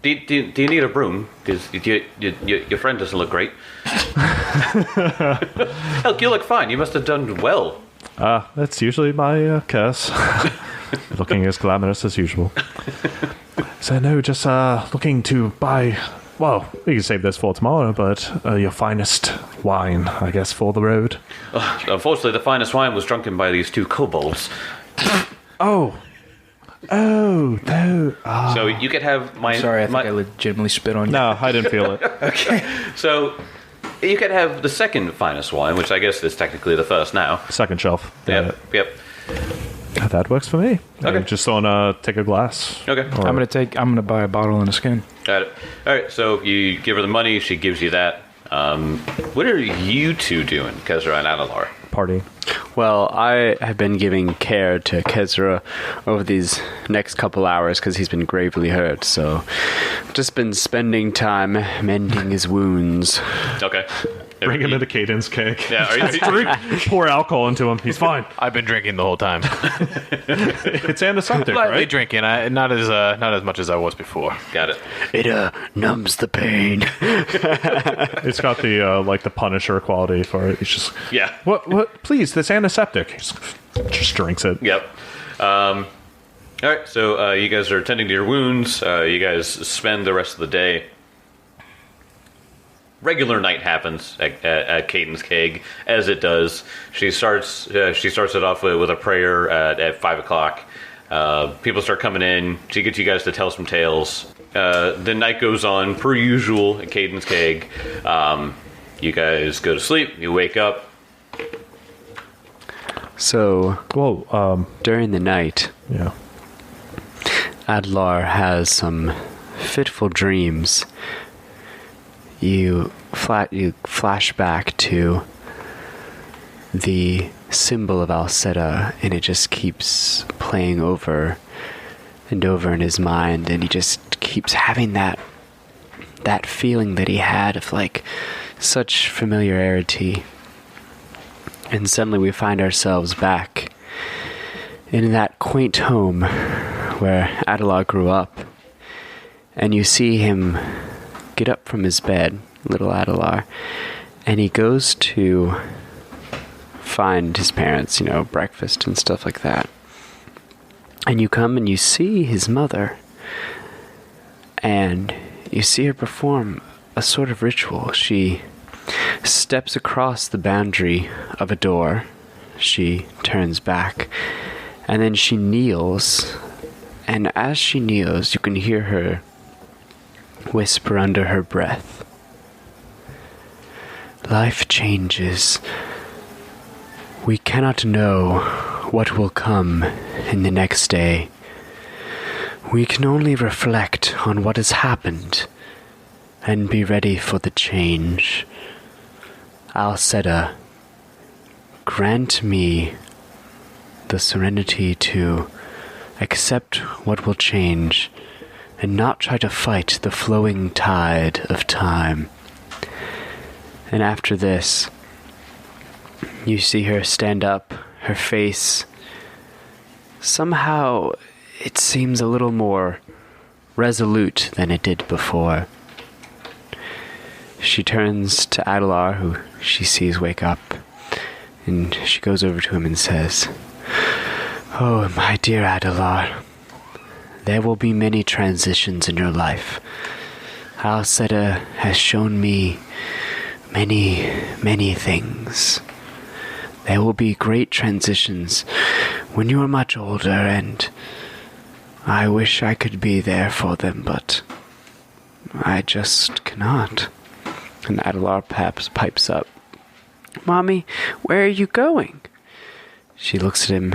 Do you need a broom? Because your friend doesn't look great. Elk, you look fine. You must have done well. That's usually my curse. Looking as glamorous as usual. So no, just looking to buy. Well, we can save this for tomorrow, but your finest wine, I guess, for the road. Unfortunately, the finest wine was drunken by these two kobolds. Oh, no. So you could have my. Sorry, I think I legitimately spit on you. No, I didn't feel it. So you could have the second finest wine, which I guess is technically the first now. Second shelf. Yep. That works for me. Okay. I just want to take a glass. Okay. Or- I'm gonna buy a bottle and a skin. Got it. All right. So you give her the money. She gives you that. What are you two doing, Kezra and Adalar? Party. Well, I have been giving care to Kezra over these next couple hours because he's been gravely hurt, so just been spending time mending his wounds. Okay. Bring him into Caden's Cake. Yeah. Pour alcohol into him. He's fine. I've been drinking the whole time. It's antiseptic, Lightly right? drinking, not as much as I was before. Got it. It numbs the pain. It's got the like the Punisher quality for it. It's just Yeah. what? Please, this antiseptic. Just drinks it. Yep. All right. So you guys are attending to your wounds. You guys spend the rest of the day. Regular night happens at Caden's Keg, as it does. She starts it off with a prayer at 5:00. People start coming in. She gets you guys to tell some tales. The night goes on per usual at Caden's Keg. You guys go to sleep. You wake up. So, Well, during the night, yeah. Adlar has some fitful dreams. You flash back to the symbol of Alceta, and it just keeps playing over and over in his mind, and he just keeps having that feeling that he had of like such familiarity. And suddenly we find ourselves back in that quaint home where Adalar grew up, and you see him get up from his bed, little Adalar, and he goes to find his parents, breakfast and stuff like that. And you come and you see his mother, and you see her perform a sort of ritual. She steps across the boundary of a door, she turns back, and then she kneels, and as she kneels, you can hear her whisper under her breath, "Life changes. We cannot know what will come in the next day. We can only reflect on what has happened and be ready for the change. Alceta, grant me the serenity to accept what will change and not try to fight the flowing tide of time. And after this, you see her stand up, her face, somehow it seems a little more resolute than it did before. She turns to Adelar, who she sees wake up, and she goes over to him and says, "Oh, my dear Adelar, there will be many transitions in your life. Alcetta has shown me many, many things. There will be great transitions when you are much older, and I wish I could be there for them, but I just cannot." And Adelar pipes up, "Mommy, where are you going?" She looks at him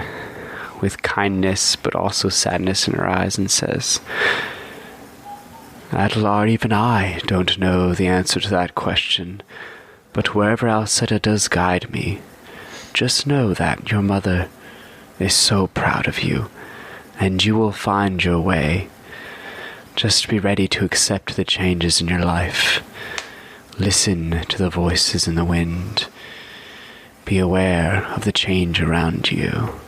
with kindness but also sadness in her eyes and says, "Adelar, even I don't know the answer to that question, but wherever Alcetta does guide me, just know that your mother is so proud of you, and you will find your way. Just be ready to accept the changes in your life. Listen to the voices in the wind. Be aware of the change around you."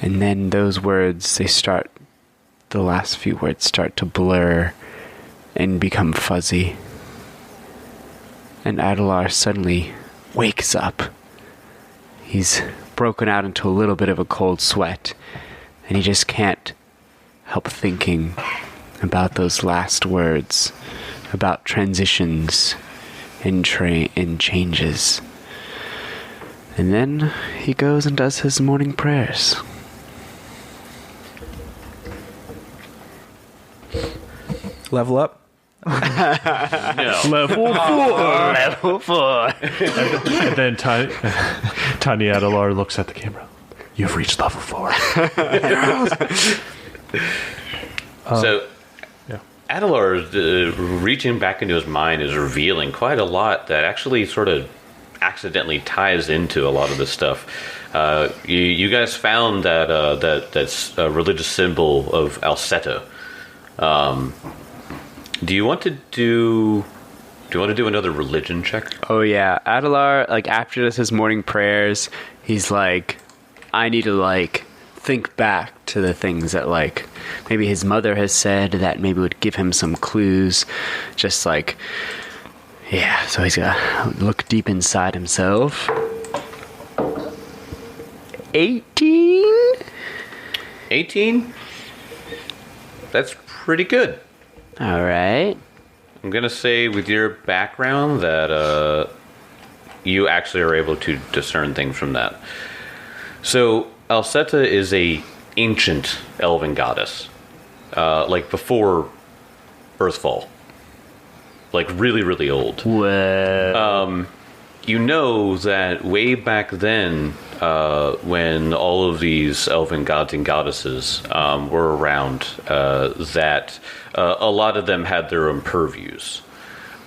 And then those words, the last few words start to blur and become fuzzy. And Adelar suddenly wakes up. He's broken out into a little bit of a cold sweat, and he just can't help thinking about those last words, about transitions and changes. And then he goes and does his morning prayers. Level up. No. Level 4. And then Tiny Adelar looks at the camera. "You've reached level 4. So, yeah. Adelar, reaching back into his mind, is revealing quite a lot that actually sort of accidentally ties into a lot of this stuff. You guys found that's a religious symbol of Alcetta. Do you want to do another religion check? Oh yeah, Adelar, after his morning prayers, he's like, I need to think back to the things that maybe his mother has said that maybe would give him some clues. Just yeah, so he's gonna look deep inside himself. 18? 18? That's pretty good. Alright. I'm going to say with your background that you actually are able to discern things from that. So, Alcetta is a ancient elven goddess. Before Earthfall. Really, really old. Whoa. You know that way back then, when all of these elven gods and goddesses were around, that a lot of them had their own purviews.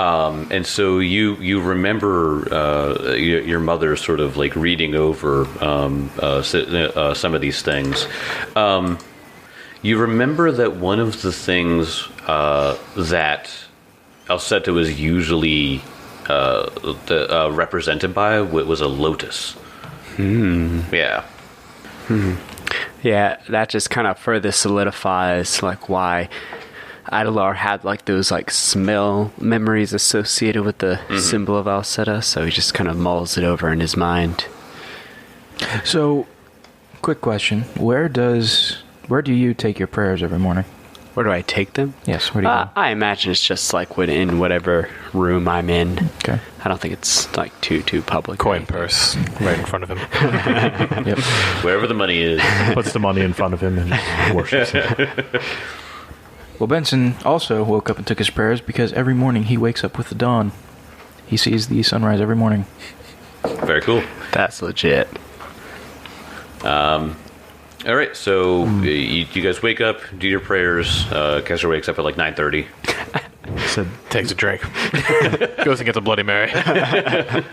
And so you remember your mother sort of reading over some of these things. You remember that one of the things that Alcetta was usually represented by was a lotus. Yeah. Yeah, that just kind of further solidifies why Adelar had those smell memories associated with the symbol of Alcetta, so he just kind of mulls it over in his mind. So, quick question: Where do you take your prayers every morning? Where do I take them? Yes, where do you go? I imagine it's just in whatever room I'm in. Okay. I don't think it's too public. Coin purse right in front of him. Yep. Wherever the money is. Puts the money in front of him and worships him. Well, Benson also woke up and took his prayers because every morning he wakes up with the dawn. He sees the sunrise every morning. Very cool. That's legit. All right, so you guys wake up, do your prayers. Kessler wakes up at 9:30. Said, Takes a drink. Goes and gets a Bloody Mary.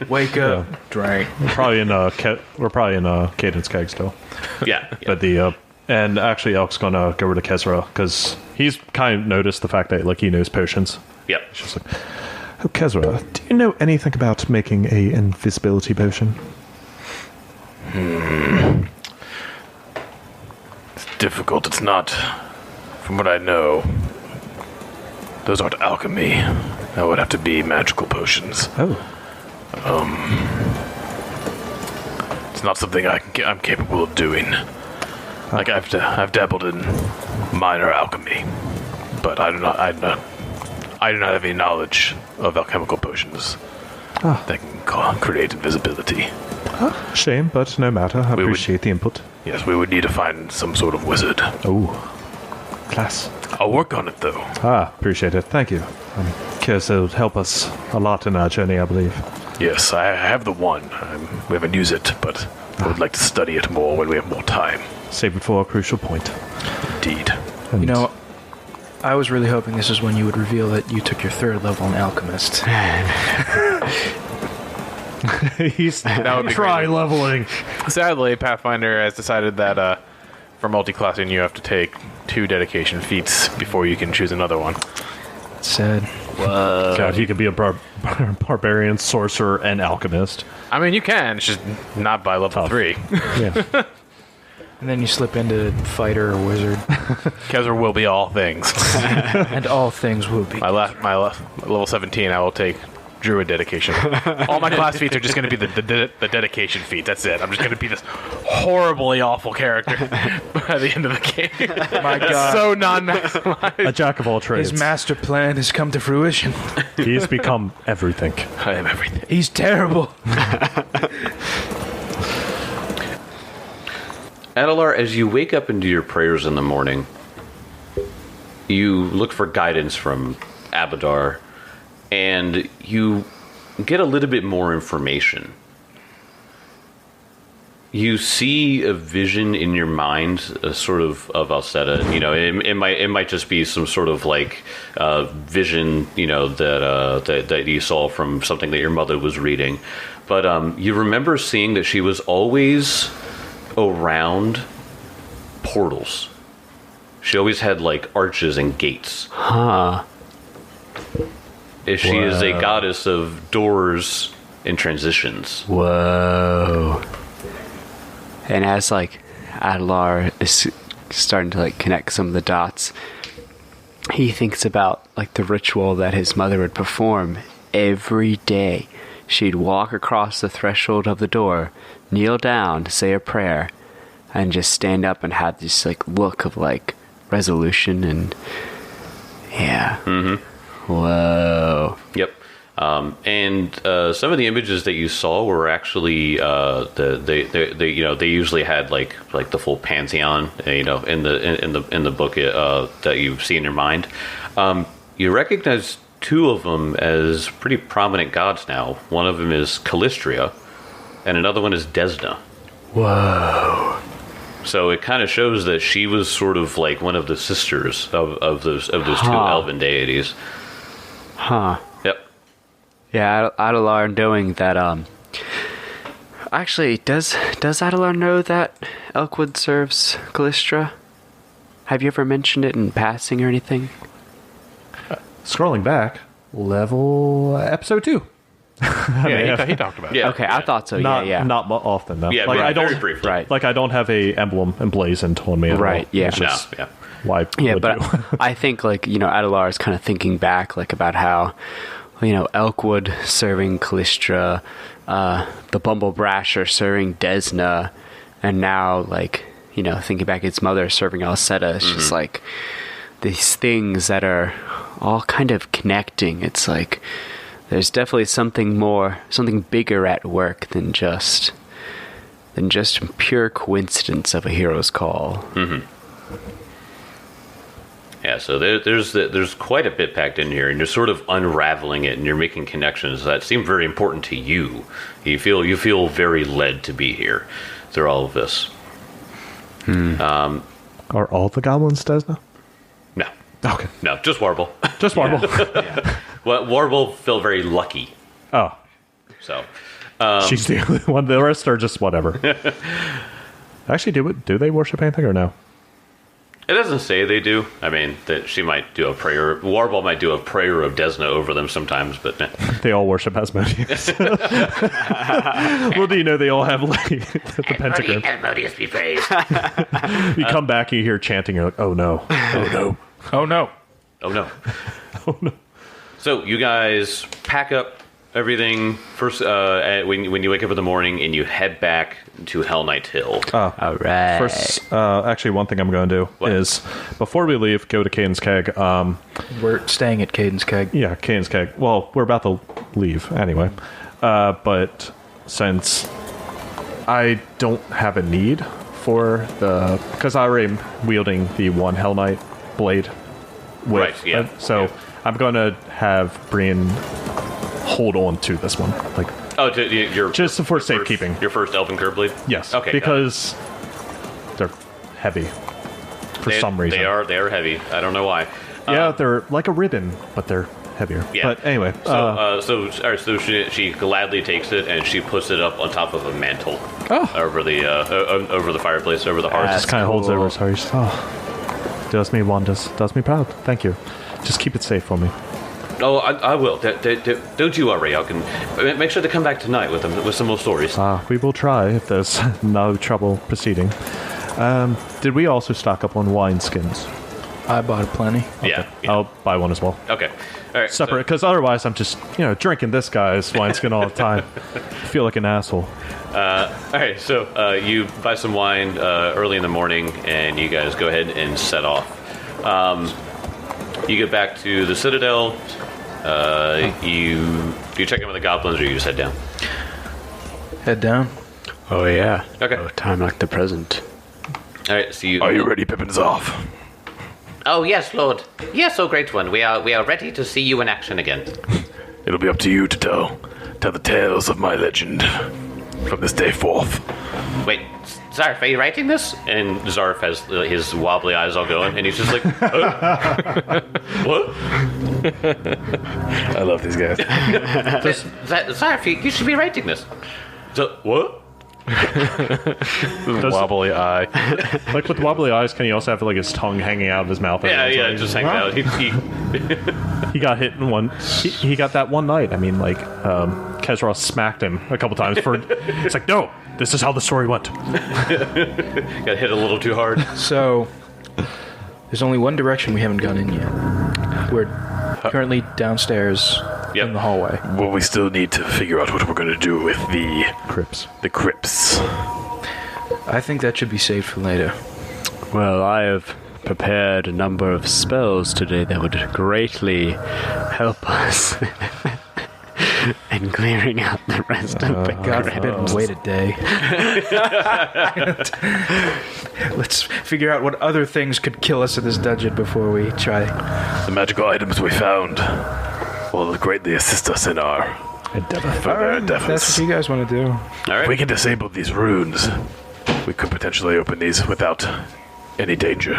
Wake up, drink. we're probably in Cadence Keg still. Yeah. But and actually Elk's gonna go over to Kezra because he's kind of noticed the fact that like he knows potions. Yep. It's just like, oh, Kezra, do you know anything about making a invisibility potion? It's difficult. It's not, from what I know, those aren't alchemy. That would have to be magical potions. Oh. It's not something I'm capable of doing. Like I've dabbled in minor alchemy, but I do not have any knowledge of alchemical potions that can create invisibility. Shame, but no matter. I would- appreciate the input. Yes, we would need to find some sort of wizard. Oh. Class. I'll work on it though. Appreciate it. Thank you. Curious it'll help us a lot in our journey, I believe. Yes, I have the one. We haven't used it, but I would like to study it more when we have more time. Save it for a crucial point. Indeed. And You know, I was really hoping this is when you would reveal that you took your 3rd level in Alchemist. he's That would be tri-leveling. Sadly, Pathfinder has decided that for multi-classing you have to take 2 dedication feats before you can choose another one. Sad. God, he could be a barbarian, sorcerer, and alchemist. I mean, you can, it's just not by level Tough. 3. Yeah. And then you slip into fighter or wizard. Kezra will be all things. And all things will be. my level 17, I will take Druid dedication. All my class feats are just going to be the dedication feat. That's it. I'm just going to be this horribly awful character by the end of the game. My God. So non-maximized. A jack of all trades. His master plan has come to fruition. He's become everything. I am everything. He's terrible. Adelar, as you wake up and do your prayers in the morning, you look for guidance from Abadar, and you get a little bit more information. You see a vision in your mind, sort of Alceta. You know, it might just be some sort of like vision, you know, that you saw from something that your mother was reading. But you remember seeing that she was always around portals. She always had like arches and gates. She is a goddess of doors and transitions. Whoa. And as like Adelar is starting to like connect some of the dots, he thinks about like the ritual that his mother would perform every day. She'd walk across the threshold of the door, kneel down, say a prayer, and just stand up and have this like look of like resolution and yeah. Mm-hmm. Whoa. Yep. And some of the images that you saw were actually they usually had like the full pantheon, you know, in the book that you see in your mind. You recognize 2 of them as pretty prominent gods now. One of them is Callistria, and another one is Desna. Whoa. So it kind of shows that she was sort of like one of the sisters of those 2 elven deities. Huh. Yep. Yeah, Adelar knowing that, actually, does Adelar know that Elkwood serves Callistra? Have you ever mentioned it in passing or anything? Scrolling back, episode 2. Yeah, he talked about it. Yeah. Okay, I thought so, Not yeah. not often though. Yeah, like I very don't briefly. Right. like I don't have a emblem emblazoned on me. At Right, all. yeah. It's just, Yeah. Why? Yeah, would but you? I think, like, you know, Adelar is kind of thinking back, like, about how, you know, Elkwood serving Callistra, the Bumblebrasher serving Desna, and now, like, you know, thinking back its mother serving Alceta. It's just, like, these things that are all kind of connecting. It's like there's definitely something bigger at work than just pure coincidence of a hero's call. Yeah, so there's quite a bit packed in here, and you're sort of unraveling it, and you're making connections that seem very important to you. You feel very led to be here through all of this. Are all the goblins Desna? No, Okay. No, just Warble. Just Warble. Well, Warble feel very lucky. Oh. So, She's the only one. The rest are just whatever. Actually, do they worship anything or no? it doesn't say they do. I mean, that she might do a prayer. Warble might do a prayer of Desna over them sometimes, but They all worship Asmodeus. Well, do you know they all have like the pentagram? Asmodeus be praised. You come back, you hear chanting. You're like, oh no, oh no, Oh no. oh no. oh no. So you guys pack up everything first when you wake up in the morning and you head back to Hell Knight Hill. All right. First, actually, one thing I'm going to do What? is before we leave, go to Caden's Keg. We're staying at Caden's Keg. Yeah, Caden's Keg. Well, we're about to leave anyway. But since I don't have a need for because I already am wielding the one Hell Knight blade. Right, yeah. So I'm going to have Brian hold on to this one. Like, Oh, your just for first- safekeeping. Your first Elven Curve Blade? Yes. Okay. got it. Because they're heavy for some reason. They are heavy. I don't know why. Yeah, they're like a ribbon, but they're heavier. Yeah. But anyway, So she gladly takes it and she puts it up on top of a mantle over the fireplace, over the hearth. just kind of holds over. Sorry. Just, does me wonders. Does me proud. Thank you. Just keep it safe for me. Oh, I will. Don't you worry. I can make sure to come back tonight with some more stories. We will try if there's no trouble proceeding. Did we also stock up on wineskins? I bought plenty. Yeah. I'll buy one as well. Okay. All right. Separate, because otherwise I'm just, drinking this guy's wineskin all the time. I feel like an asshole. All right. So you buy some wine early in the morning, and you guys go ahead and set off. You get back to the Citadel. You check in with the goblins, or you just head down? Head down. Oh, yeah. Okay. Oh, time like the present. All right. So Are you ready, Pippin's off? Oh yes, Lord. Yes, oh great one. We are ready to see you in action again. It'll be up to you to tell the tales of my legend from this day forth. Wait, Zarf, are you writing this? And Zarf has his wobbly eyes all going, and he's just like, "What?" I love these guys. Zarf, you should be writing this. So, what? Wobbly eye. Like with wobbly eyes, can he also have like his tongue hanging out of his mouth? Yeah, It's yeah, like, it just hangs out. He got hit in one. He got that one night. I mean, like Kezra smacked him a couple times for. It's like, no, this is how the story went. Got hit a little too hard. So, there's only one direction we haven't gone in yet. We're currently downstairs Yep. in the hallway. Well, we still need to figure out what we're going to do with the crypts. I think that should be saved for later. Well, I have prepared a number of spells today that would greatly help us in clearing out the rest of the God forbid, wait a day. Let's figure out what other things could kill us in this dungeon before we try. The magical items we found will greatly assist us in our further endeavors. That's what you guys want to do. All If right. we can disable these runes, we could potentially open these without any danger.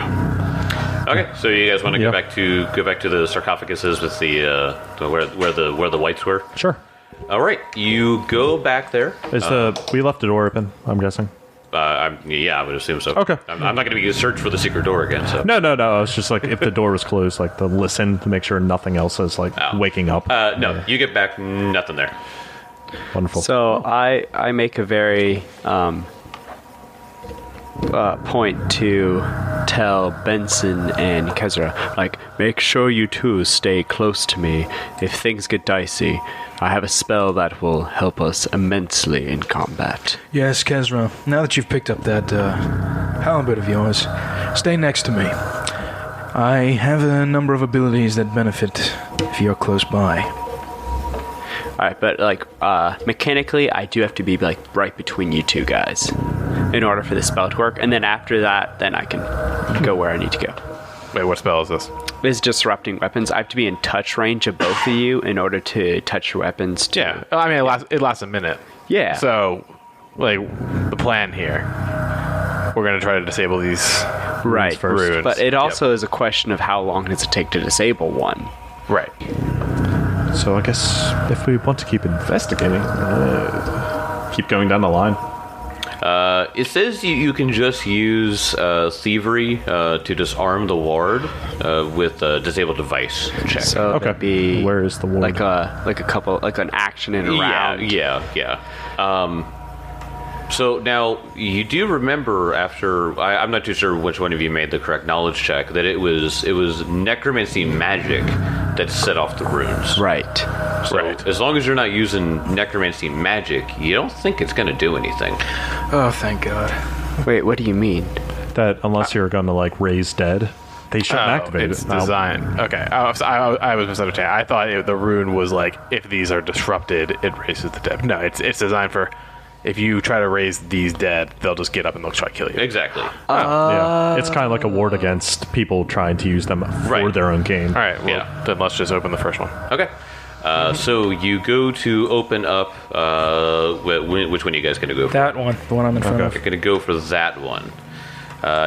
Okay. So you guys want to go back to the sarcophaguses with where the whites were? Sure. All right. You go back there. We left the door open? I'm guessing. I would assume so. Okay. I'm not going to be search for the secret door again. So. No. I was just like, if the door was closed, like to listen to make sure nothing else is like waking up. No. You get back. Nothing there. Wonderful. So I make a very point to tell Benson and Kezra, like, make sure you two stay close to me. If things get dicey, I have a spell that will help us immensely in combat. Yes, Kezra, now that you've picked up that halberd of yours, stay next to me. I have a number of abilities that benefit if you're close by. Alright, but like mechanically I do have to be like right between you two guys in order for the spell to work, and then after that then I can go where I need to go. Wait, what spell is this? It's disrupting weapons. I have to be in touch range of both of you in order to touch your weapons. Yeah, I mean it lasts a minute. Yeah. So, like, the plan here, we're gonna try to disable these Right, first. Runes. but it also is a question of how long does it take to disable one. Right. So I guess if we want to keep investigating, keep going down the line. It says you can just use thievery to disarm the ward with a disabled device check. So Okay. that'd be Where is the ward? like an action in a round. Yeah. So now you do remember after I'm not too sure which one of you made the correct knowledge check that it was necromancy magic that set off the runes. Right. So as long as you're not using necromancy magic, you don't think it's going to do anything. Oh, thank God. Wait, what do you mean? That unless you're going to like raise dead, they shouldn't activate it's it. Now, designed. Okay, I was misunderstanding. I thought the rune was like if these are disrupted, it raises the dead. No, it's designed for if you try to raise these dead, they'll just get up and they'll try to kill you. Exactly. yeah, it's kind of like a ward against people trying to use them for Right. their own gain. All right, well Yeah. then let's just open the first one. Okay. So you go to open up. Which one are you guys going to go for? That one, the one I'm in front You're of. going to go for that one.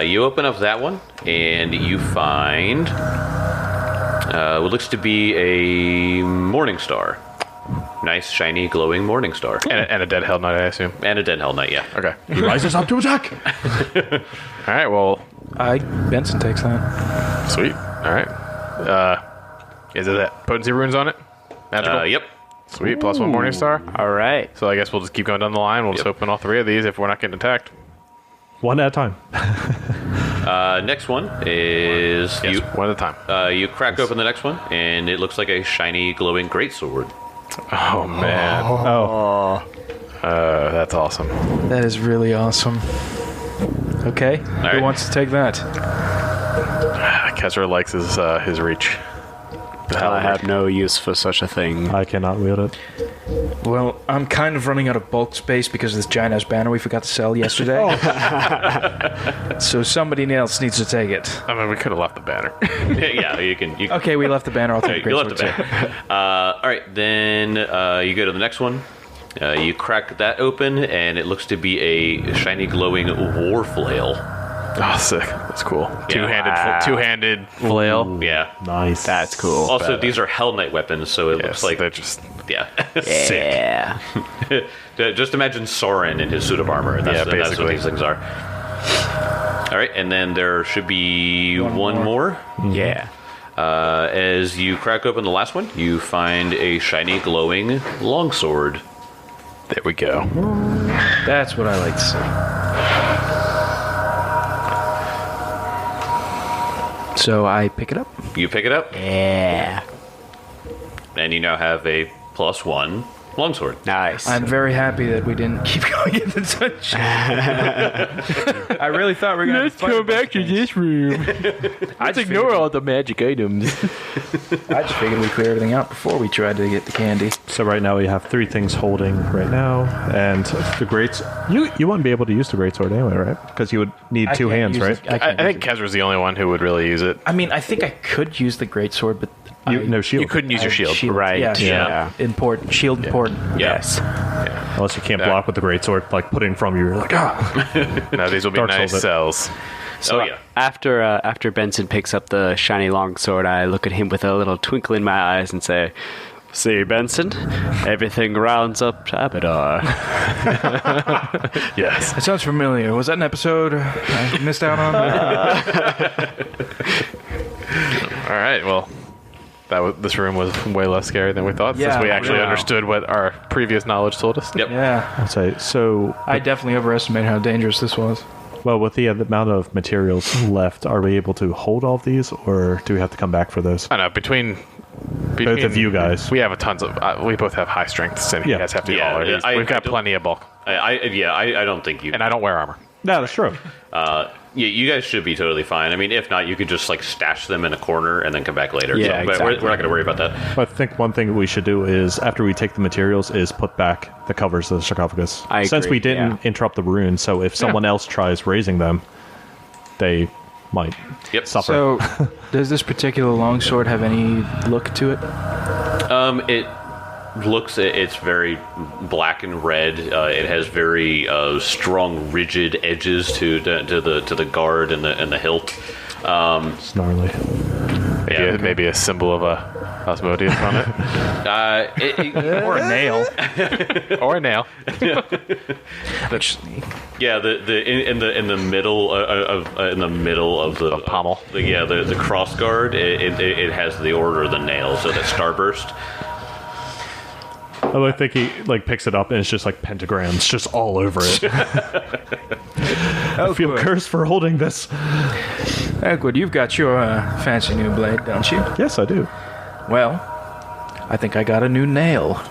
You open up that one, and you find what looks to be a morning star. Nice, shiny, glowing morning star. And a dead hell knight, I assume. And a dead hell knight, yeah. Okay. He rises up to attack. All right. Well, Benson takes that. sweet. All right. Is it that potency runes on it? Magical. Yep. Sweet. Plus one morning star. All right. So I guess we'll just keep going down the line. We'll just Yep. open all three of these if we're not getting attacked. One at a time. Next one is Yes, one at a time. you crack open the next one, and it looks like a shiny, glowing greatsword. Oh man. Oh, That's awesome. That is really awesome. Okay, who right. wants to take that? Kezra likes his reach. I have no use for such a thing. I cannot wield it. Well, I'm kind of running out of bulk space because of this giant ass banner we forgot to sell yesterday. So somebody else needs to take it. I mean, we could have left the banner. Yeah, you can. Okay, we left the banner. I'll take the You left greatsword the too. banner. All right, then you go to the next one. You crack that open, and it looks to be a shiny, glowing war flail. Oh, sick. That's cool. Yeah. Two-handed flail. Yeah. Nice. That's cool. Also, these are Hell Knight weapons, so it looks like they're just yeah. Yeah. Just imagine Soren in his suit of armor. That's, Yeah, that's what basically. these things are. All right, and then there should be one more. Yeah. As you crack open the last one, you find a shiny, glowing longsword. there we go. That's what I like to see. So I pick it up. You pick it up, Yeah. and you now have a +1 longsword. Nice. I'm very happy that we didn't keep going in the dungeon. I really thought we were going to Go back to this room. Let's ignore all the magic items. I just figured we'd clear everything out before we tried to get the candy. So right now we have three things holding right now, and the greats. You wouldn't be able to use the greatsword anyway, right? Because you would need I two can't hands, use right? it. I think Kezra's the only one who would really use it. I mean, I think I could use the greatsword, but No shield. You couldn't use your shield. Right. Yeah, Yeah. important. Shield important. Yes. Unless you can't block with the greatsword, like putting from you, you're like, ah. No, these will be Dark nice Souls it. cells. So Oh, yeah. after Benson picks up the shiny longsword, I look at him with a little twinkle in my eyes and say, "See, Benson, everything rounds up to Abadar." Yes. That sounds familiar. Was that an episode I missed out on? All right. Well, this room was way less scary than we thought, Yeah, since we actually really. understood what our previous knowledge told us. Yep. Yeah. I'd say so. I definitely overestimated how dangerous this was. Well, with the amount of materials left, are we able to hold all of these, or do we have to come back for those? I don't know. Between Both of you guys. we have tons of. We both have high strengths, and Yeah. you guys have to do Yeah, all of these. I- We've I got don't- plenty of bulk, I don't think you. and I don't wear armor. No, that's true. Yeah, you guys should be totally fine. I mean, if not, you could just like stash them in a corner and then come back later. Yeah, but exactly. we're not going to worry about that. But I think one thing we should do is, after we take the materials, is put back the covers of the sarcophagus. I Since agree, we didn't yeah. interrupt the runes, so if someone else tries raising them, they might Yep. suffer. So, does this particular longsword have any look to it? It it's very black and red. It has very strong, rigid edges to the guard and the hilt. Snarly. Maybe a symbol of a Osmodeus on it. Or a nail. Or a nail. Yeah, in the middle of the pommel. The cross guard. It has the order of the nail, so that starburst. I think he picks it up and it's just like pentagrams just all over it. I feel cursed for holding this. Edward, you've got your fancy new blade, don't you? Yes, I do. Well, I think I got a new nail.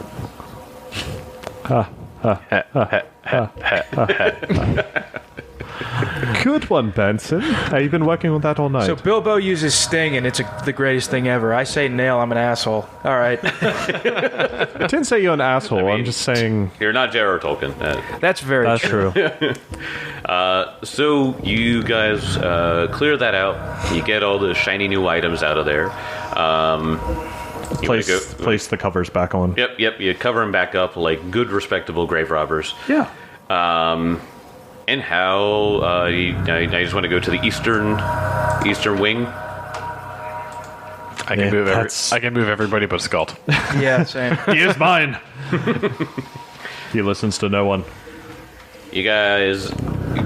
Good one, Benson. You've been working on that all night. So Bilbo uses sting, and it's the greatest thing ever. I say nail, I'm an asshole. All right. I didn't say you're an asshole. I'm just saying... You're not J.R.R. Tolkien. That's very true. So you guys clear that out. You get all the shiny new items out of there. Place the covers back on. Yep. You cover them back up like good, respectable grave robbers. Yeah. And how you just want to go to the eastern wing? I can move everybody but Scald. Yeah, same. He is mine. He listens to no one. You guys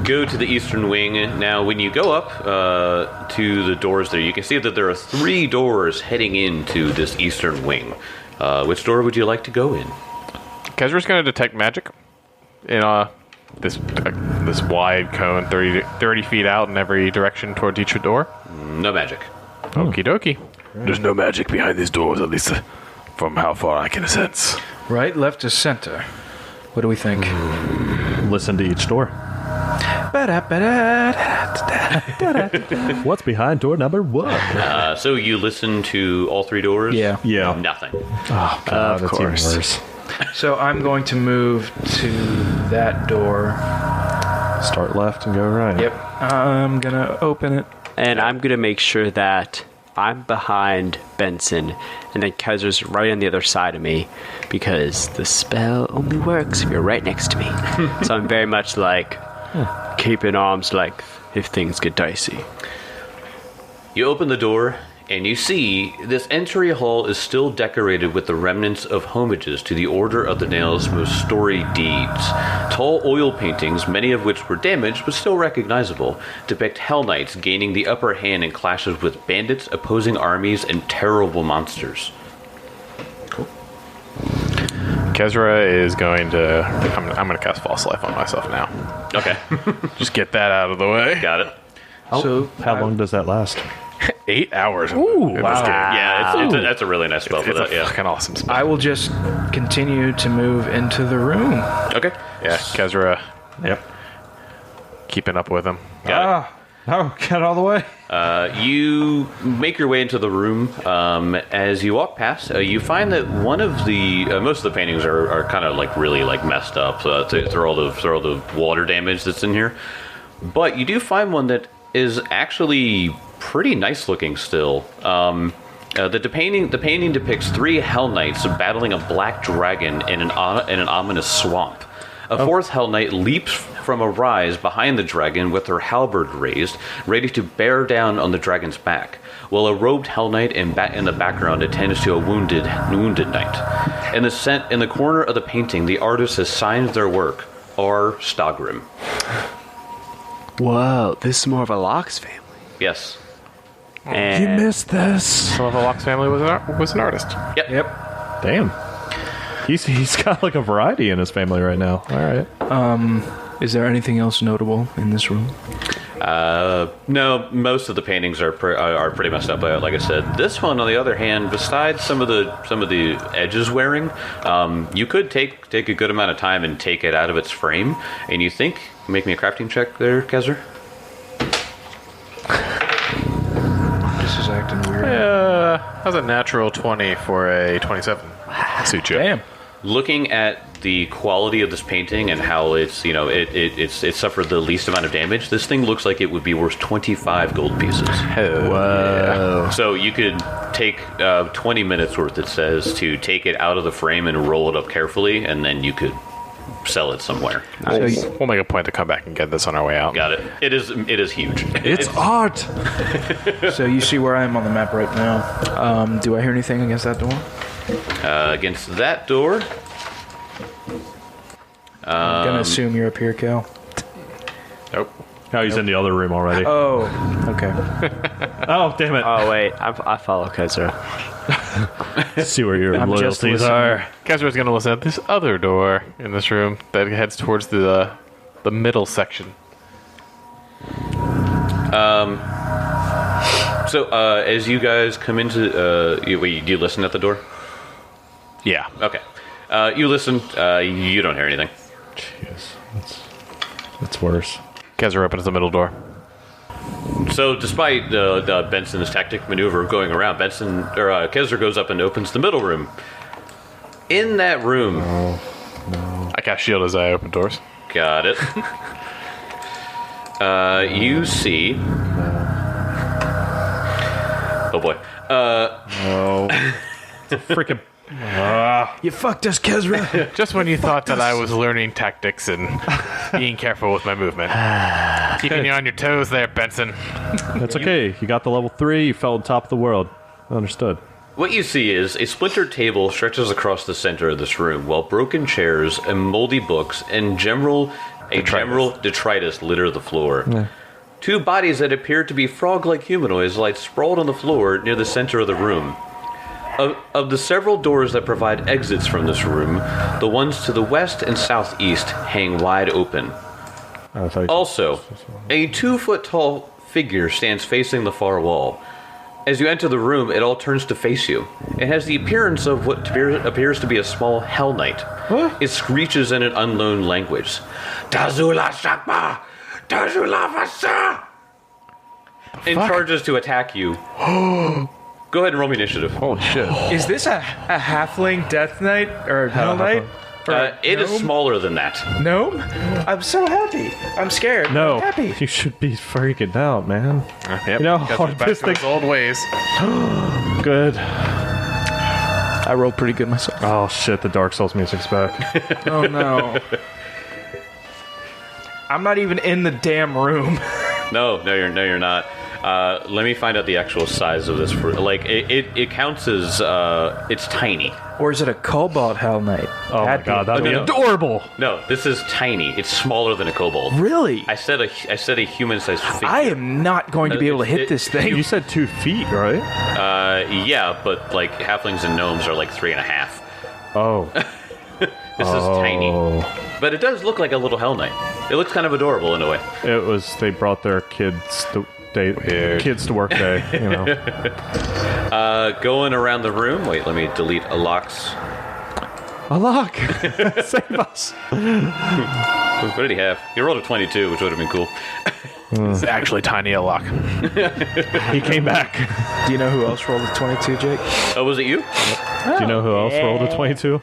go to the eastern wing. Now, when you go up to the doors there, you can see that there are 3 doors heading into this eastern wing. Which door would you like to go in? Kezra's going to detect magic in this wide cone, 30 feet out in every direction towards each door. No magic. Okie dokie. There's no magic behind these doors, at least from how far I can sense. Right, left to center. What do we think? Listen to each door. What's behind door number 1? So you listen to all 3 doors? Yeah. Nothing. Oh, God, that's even worse. So I'm going to move to that door. Start left and go right. Yep. I'm going to open it. And I'm going to make sure that I'm behind Benson, and then Kezra's right on the other side of me, because the spell only works if you're right next to me. So I'm very much like, keep in arm's length if things get dicey. You open the door, and you see this entry hall is still decorated with the remnants of homages to the Order of the Nail's most storied deeds. Tall oil paintings, many of which were damaged but still recognizable, depict Hell Knights gaining the upper hand in clashes with bandits, opposing armies, and terrible monsters. Cool. Kezra is going to... I'm going to cast False Life on myself now. Okay. Just get that out of the way. Got it. So how long does that last? 8 hours in this game. Yeah, that's a really nice spell for It's that, a yeah. fucking awesome spell. I will just continue to move into the room. Okay. Yeah, Kezra. Yep. Keeping up with him. Got Oh, get all the way. You make your way into the room. As you walk past, you find that one of the most of the paintings are kind of like really like messed up through all the water damage that's in here. But you do find one that is actually pretty nice looking still. The painting depicts 3 Hell Knights battling a black dragon in an ominous swamp. A 4th Hell Knight leaps from a rise behind the dragon with her halberd raised, ready to bear down on the dragon's back, while a robed Hell Knight in the background attends to a wounded knight. In the corner of the painting, the artist has signed their work, R. Stagrim. Whoa, this is more of a Lox family. Yes. And You missed this. Some of the Lox family was an artist. Yep. Damn. He's got like a variety in his family right now. All right. Is there anything else notable in this room? No, most of the paintings are pretty messed up. Like I said, this one, on the other hand, besides some of the edges wearing, you could take a good amount of time and take it out of its frame. And you think, make me a crafting check there, Kezra. This is acting weird. How's a natural 20 for a 27? Suit you. Damn. looking at the quality of this painting and how it's it's suffered the least amount of damage, this thing looks like it would be worth 25 gold pieces. Whoa. So you could take 20 minutes worth, it says, to take it out of the frame and roll it up carefully, and then you could sell it somewhere. Nice. We'll make a point to come back and get this on our way out. Got it. It is huge. It's art. So you see where I am on the map right now. Do I hear anything against that door? Against that door. I'm gonna assume you're up here, Cal. Nope. Oh, he's in the other room already. Oh, okay. Oh, damn it. Oh, wait. I follow Kezra. See where your I'm just loyalties listening. are. Kezra's going to listen at this other door in this room that heads towards the middle section. So as you guys come into, do you listen at the door? Yeah. Okay. You listen. You don't hear anything. Jeez, that's worse. Kezra opens the middle door. So, despite the Benson's tactic maneuver of going around, Kezra goes up and opens the middle room. In that room, I cast shield as I open doors. got it. You see. Oh boy. Freaking. You fucked us, Kezra. Just when you thought that I was learning tactics and being careful with my movement. Keeping you on your toes there, Benson. That's okay. You got the level 3. You fell on top of the world. Understood. What you see is a splintered table stretches across the center of this room, while broken chairs and moldy books and general detritus litter the floor. Yeah. Two bodies that appear to be frog-like humanoids lie sprawled on the floor near the center of the room. Of the several doors that provide exits from this room, the ones to the west and southeast hang wide open. Also, a 2-foot-tall figure stands facing the far wall. As you enter the room, it all turns to face you. It has the appearance of what appears to be a small Hell Knight. It screeches in an unknown language. Tazula Shakma! Tazula Vasa! And charges to attack you. Go ahead and roll me initiative. Holy shit. Is this a halfling death knight or hell knight? It is smaller than that. Gnome? I'm so happy. I'm scared. No, I'm happy. you should be freaking out, man. Yep. You know, Kezra's back this to thing- his old ways. Good. I rolled pretty good myself. Oh shit, the Dark Souls music's back. Oh no. I'm not even in the damn room. No, you're not. Let me find out the actual size of this. It counts as it's tiny. Or is it a cobalt hell knight? Oh my god, that'd be no. adorable. No, this is tiny. It's smaller than a kobold. Really? I said a human-sized figure. I am not going to be able to hit this thing. You said 2 feet, right? Yeah, but like halflings and gnomes are like 3.5. Oh. This is tiny, but it does look like a little Hell Knight. It looks kind of adorable in a way. It was, they brought their kids to work day, you know. Going around the room. Wait, let me delete Alok's. Alok! Save us! What did he have? He rolled a 22, which would have been cool. It's actually tiny a lock. He came back. Do you know who else rolled a 22, Jake? Oh, was it you? Do you know who else rolled a 22?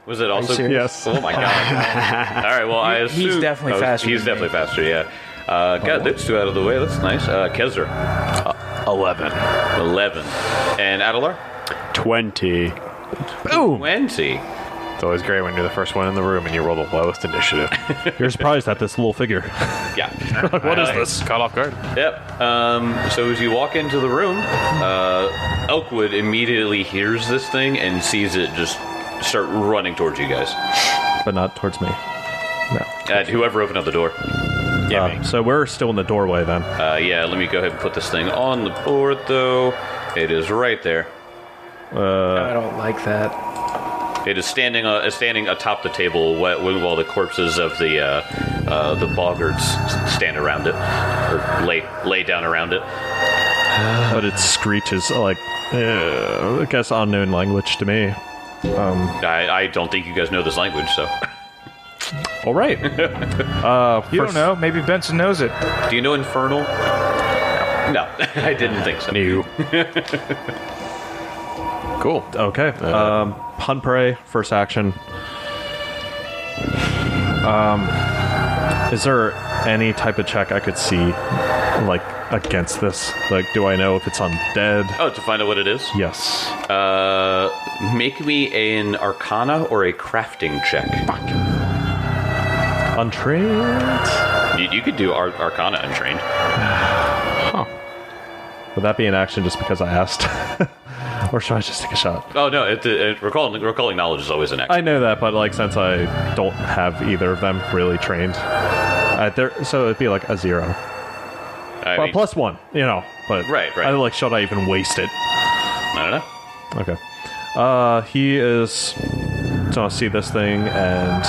Was it also? serious? Yes. Oh my god! All right. Well, I assume He's definitely faster He's than definitely faster. Yeah. Got those two out of the way. That's nice. Kezra, 11. 11, and Adelar, 20. Boom! 20. It's always great when you're the first one in the room and you roll the lowest initiative. You're surprised at this little figure. Yeah. What is this? Caught off guard. Yep. So as you walk into the room, Elkwood immediately hears this thing and sees it just start running towards you guys. But not towards me. No. Whoever opened up the door. Yeah, me. So we're still in the doorway then. Yeah, let me go ahead and put this thing on the board, though. It is right there. I don't like that. It is standing atop the table while the corpses of the boggards stand around it, or lay down around it. But it screeches like, I guess, unknown language to me. I don't think you guys know this language, so. All right. You don't know. Maybe Benson knows it. Do you know Infernal? No, I didn't think so. New. Cool. Okay. hunt prey, first action. Is there any type of check I could see, like, against this? Like, do I know if it's undead? Oh, to find out what it is? Yes. Make me an Arcana or a crafting check. Fuck. Untrained? You could do Arcana untrained. Huh. Would that be an action just because I asked? Or should I just take a shot? Oh, no, recalling knowledge is always an action. I know that, but like since I don't have either of them really trained, so it'd be like a 0. I Well, mean, +1, you know. But Right. should I even waste it? I don't know. Okay. He is gonna see this thing and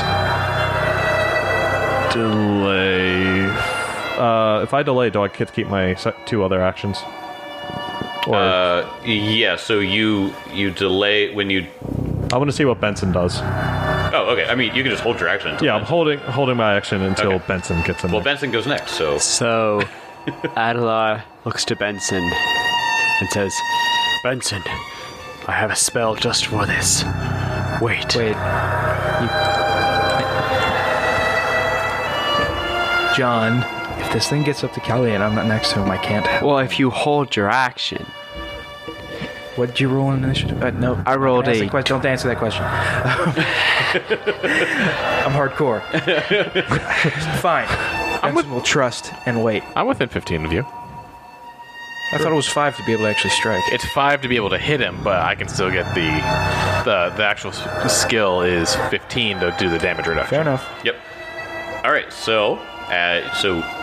delay. If I delay, do I get to keep my 2 other actions? Or Yeah, so you delay when you... I want to see what Benson does. Oh, okay. I mean, you can just hold your action until Yeah, I'm holding my action until Okay. Benson gets in. Well, there. Benson goes next, so... So, Adelar looks to Benson and says, Benson, I have a spell just for this. Wait. John, if this thing gets up to Kelly and I'm not next to him, I can't help. Well, if you hold your action, What did you roll in initiative? No, I rolled don't a- Don't answer that question. I'm hardcore. Fine. Benson will trust and wait. I'm within 15 of you. I thought it was 5 to be able to actually strike. It's 5 to be able to hit him, but I can still get the actual skill is 15 to do the damage reduction. Fair enough. Yep. All right, so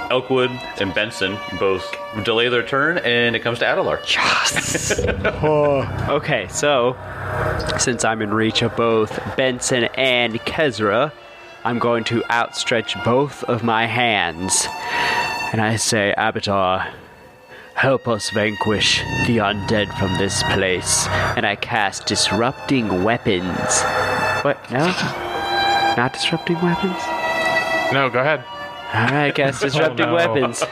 Elkwood and Benson both delay their turn, and it comes to Adelar. yes. Okay, so since I'm in reach of both Benson and Kezra, I'm going to outstretch both of my hands, and I say, Abatar, help us vanquish the undead from this place. And I cast Disrupting Weapons. What? No? Not Disrupting Weapons? No, go ahead. Alright, cast Disrupting no. Weapons.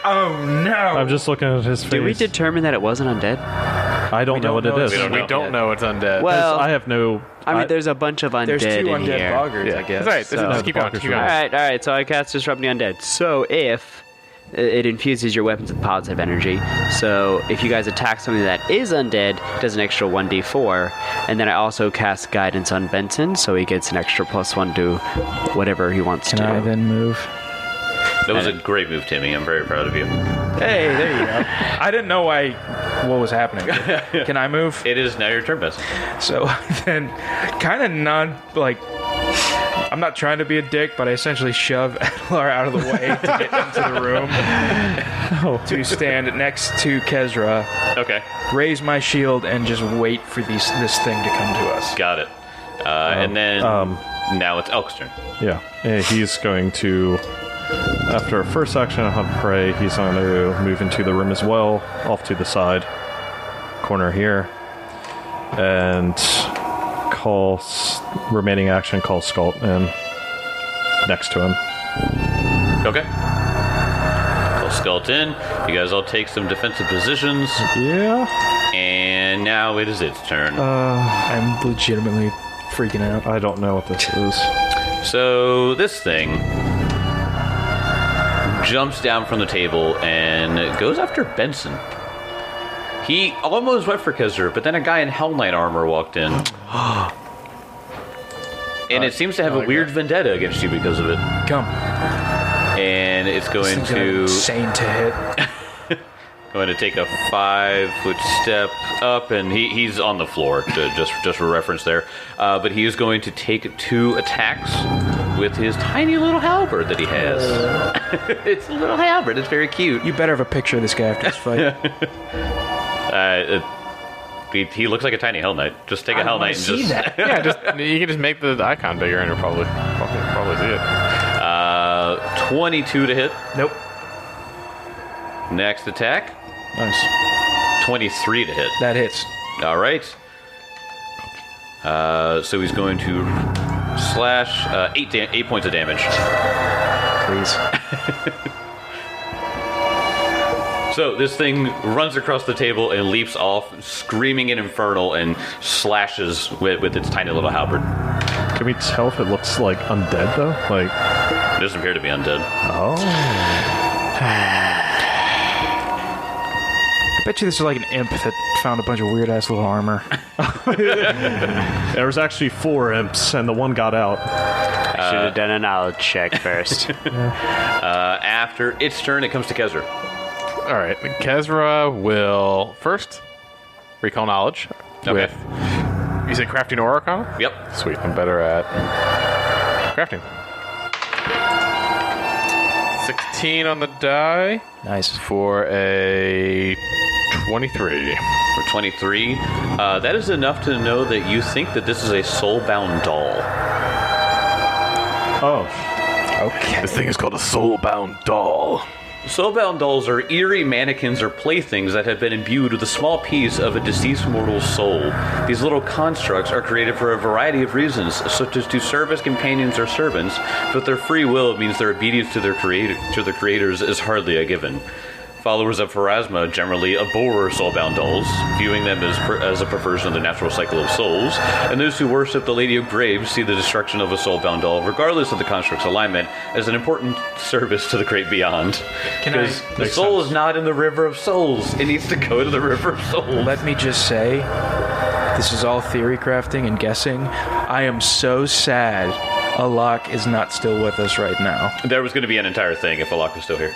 Oh no! I'm just looking at his face. Did we determine that it wasn't undead? I don't know what it is. We We don't know it's undead. Well, I have no. I mean, there's a bunch of undead There's 2 in undead here. boggers, I guess. That's right. So- Keep going. Keep going. Alright, so I cast Disrupting Undead. So if it infuses your weapons with positive energy, so if you guys attack something that is undead, it does an extra 1d4, and then I also cast Guidance on Benson, so he gets an extra +1 to whatever he wants Can to. I then move? That was a great move, Timmy. I'm very proud of you. Hey, there you go. I didn't know what was happening. Can I move? It is now your turn, Benson. So then, kind of I'm not trying to be a dick, but I essentially shove Adelar out of the way to get into the room to stand next to Kezra, Okay, raise my shield, and just wait for this thing to come to us. got it. And then now it's Elk's turn. Yeah, he's going to. After a first action on Hunt Prey, he's going to move into the room as well, off to the side corner here, and remaining action, call Scalt in next to him. Okay. Well, skeleton. You guys all take some defensive positions, Yeah. and now it is its turn. I'm legitimately freaking out. I don't know what this is. So this thing jumps down from the table and goes after Benson. He almost went for Kezra, but then a guy in Hell Knight armor walked in. And it seems to have a weird vendetta against you because of it. Come. And it's going to insane to hit. going to take a 5-foot step up, and he's on the floor, just for reference there. But he is going to take 2 attacks with his tiny little halberd that he has. It's a little halberd. It's very cute. You better have a picture of this guy after this fight. He looks like a tiny Hell Knight. Just take a Hell Knight and see just... that. Yeah, you can just make the icon bigger and you'll probably see it. 22 to hit. Nope. Next attack, Nice. 23 to hit. That hits. All right. So he's going to slash 8 points of damage. Please. So this thing runs across the table and leaps off, screaming in infernal, and slashes with its tiny little halberd. Can we tell if it looks like undead though? Like, It doesn't appear to be undead. oh, I bet you this is like an imp that found a bunch of weird ass little armor. there was actually 4 imps, and the one got out. I should have done a knowledge check first. After its turn, it comes to Kezra. All right, Kezra will first recall knowledge. Okay. With, you said crafting or arcana? Yep. Sweet, I'm better at crafting. 16 on the die Nice. for a 23. For 23, that is enough to know that you think that this is a soul-bound doll. Oh, Okay. This thing is called a soul-bound doll. Soulbound dolls are eerie mannequins or playthings that have been imbued with a small piece of a deceased mortal's soul. These little constructs are created for a variety of reasons, such as to serve as companions or servants, but their free will means their obedience to their creators is hardly a given. Followers of Pharasma generally abhor soulbound dolls, viewing them as a perversion of the natural cycle of souls, and those who worship the Lady of Graves see the destruction of a soulbound doll, regardless of the construct's alignment, as an important service to the great beyond. Because the soul is not in the River of Souls. It needs to go to the River of Souls. Let me just say, this is all theory crafting and guessing. I am so sad Alok is not still with us right now. There was going to be an entire thing if Alok was still here.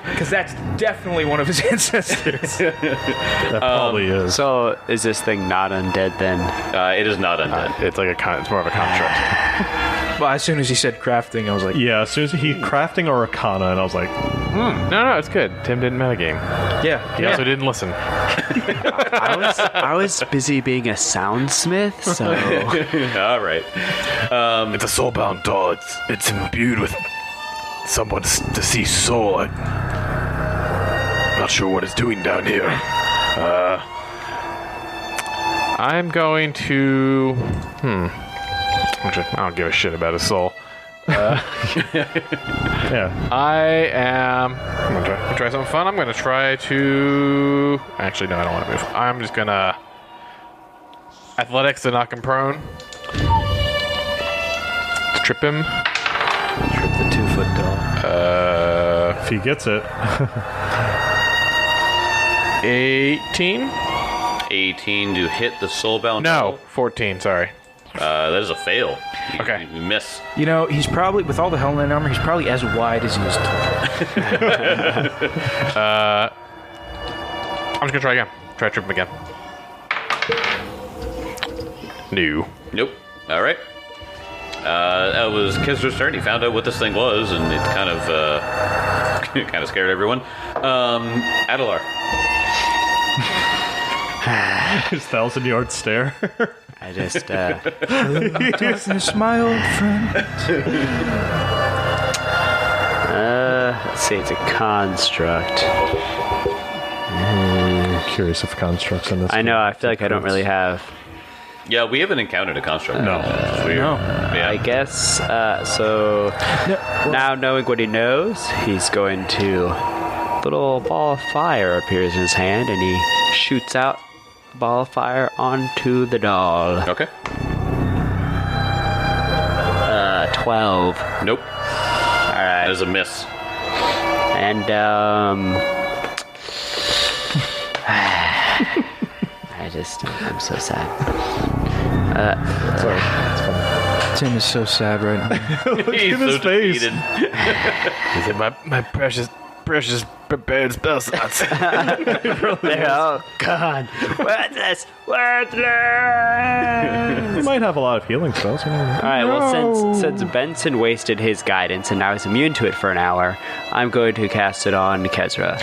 Because that's definitely one of his ancestors. that probably is. So, is this thing not undead then? It is not undead. It's like it's more of a construct. Well, as soon as he said crafting, I was like, Yeah, as soon as he crafting or arcana, and I was like, No, it's good. Tim didn't metagame. yeah. He also didn't listen. I was busy being a soundsmith, so All right. It's a soul-bound doll. It's imbued with someone's deceased soul. I'm not sure what it's doing down here. I'm going to... Actually, I don't give a shit about his soul. yeah. I'm gonna try something fun. I'm gonna try to... Actually, no, I don't want to move. I'm just gonna... Athletics to knock him prone. Trip him. Trip the 2-foot doll. If he gets it. 18? 18 to hit the soulbound No, doll. 14, sorry. That is a fail. Okay. You miss. You know, he's probably, with all the Hellman armor, he's probably as wide as he is tall. I'm just gonna try again. Try to trip him again. No. Nope. All right. That was Kezra's turn. He found out what this thing was, and it kind of scared everyone. Adelar. His 1,000-yard stare. I just Darkness, my old friend. let's see, it's a construct. Curious if constructs in this. I know. I feel like I don't really have. Yeah, we haven't encountered a construct. No. Which is weird. No. Yeah. I guess. So now knowing what he knows, he's going to. Little ball of fire appears in his hand, and he shoots out a ball of fire onto the doll. Okay. 12. Nope. All right. That is a miss. And I'm so sad. Tim is so sad right now. He's at his so face. defeated. He said, my precious prepared spell slots. Oh God! Worthless! He might have a lot of healing spells. You know. All right. Well, since Benson wasted his guidance and now he's immune to it for an hour, I'm going to cast it on Kezra.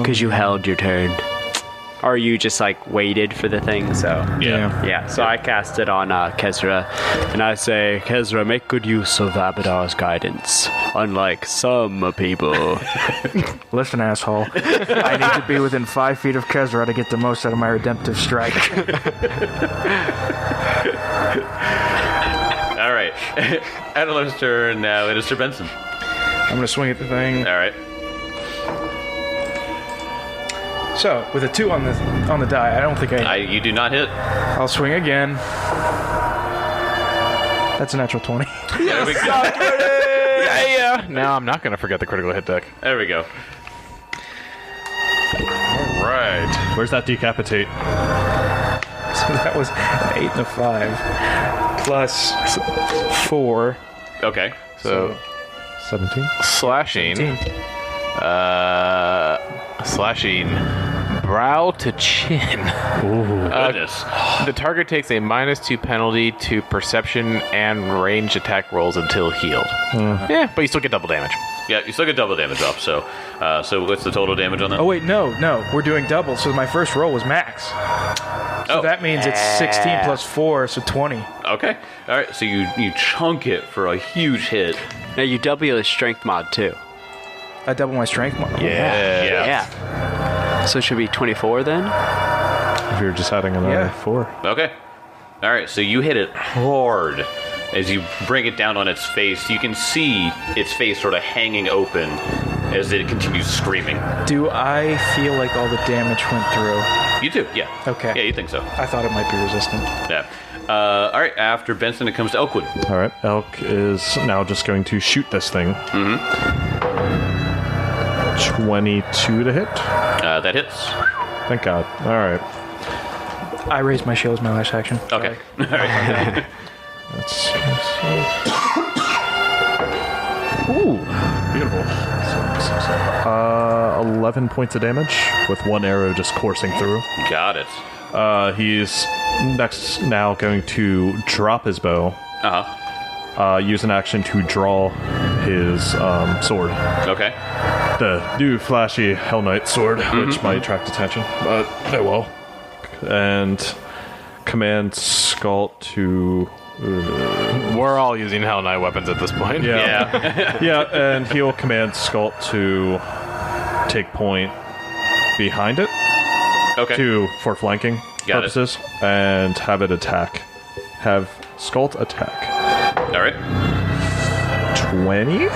Because you held your turn. Or you just like waited for the thing, so yeah. So I cast it on Kezra, and I say, Kezra, make good use of Abadar's guidance, unlike some people. Listen, asshole. I need to be within 5 feet of Kezra to get the most out of my redemptive strike. All right. Adelar's turn now. It is Sir Benson. I'm going to swing at the thing. All right. So, with a 2 on the die, I don't think You do not hit. I'll swing again. That's a natural 20. There we go. Yeah. Now I'm not going to forget the critical hit deck. There we go. All right. Where's that decapitate? So that was an 8 and a 5. Plus 4. Okay. So 17. slashing. 17. Slashing brow to chin. Ooh. Goodness. The target takes a -2 penalty to perception and ranged attack rolls until healed. Yeah, but you still get double damage. Yeah, you still get double damage off. So, so what's the total damage on that? Oh, wait, no. We're doing double, so my first roll was max. So that means it's 16 plus 4, so 20. Okay. All right. So you chunk it for a huge hit. Now you double your strength mod too. I double my strength mod. Yeah. So it should be 24 then? If you're just adding another 4. Okay. All right. So you hit it hard. As you bring it down on its face, you can see its face sort of hanging open as it continues screaming. Do I feel like all the damage went through? You do, yeah. Okay. Yeah, you think so. I thought it might be resistant. Yeah. All right, after Benson, it comes to Elkwood. All right. Elk is now just going to shoot this thing. 22 to hit. That hits. Thank God. All right. I raised my shield as my last action. Okay. All right. That's ooh, beautiful. 11 points of damage with 1 arrow just coursing through. Got it. He's next now going to drop his bow. Use an action to draw his sword. Okay. The new flashy Hell Knight sword, which might attract attention, but they will. And command Scalt to. We're all using Hell Knight weapons at this point. Yeah. Yeah, and he'll command Scalt to take point behind it Okay. for flanking Got purposes and have it attack. Have Scalt attack. All right. 20?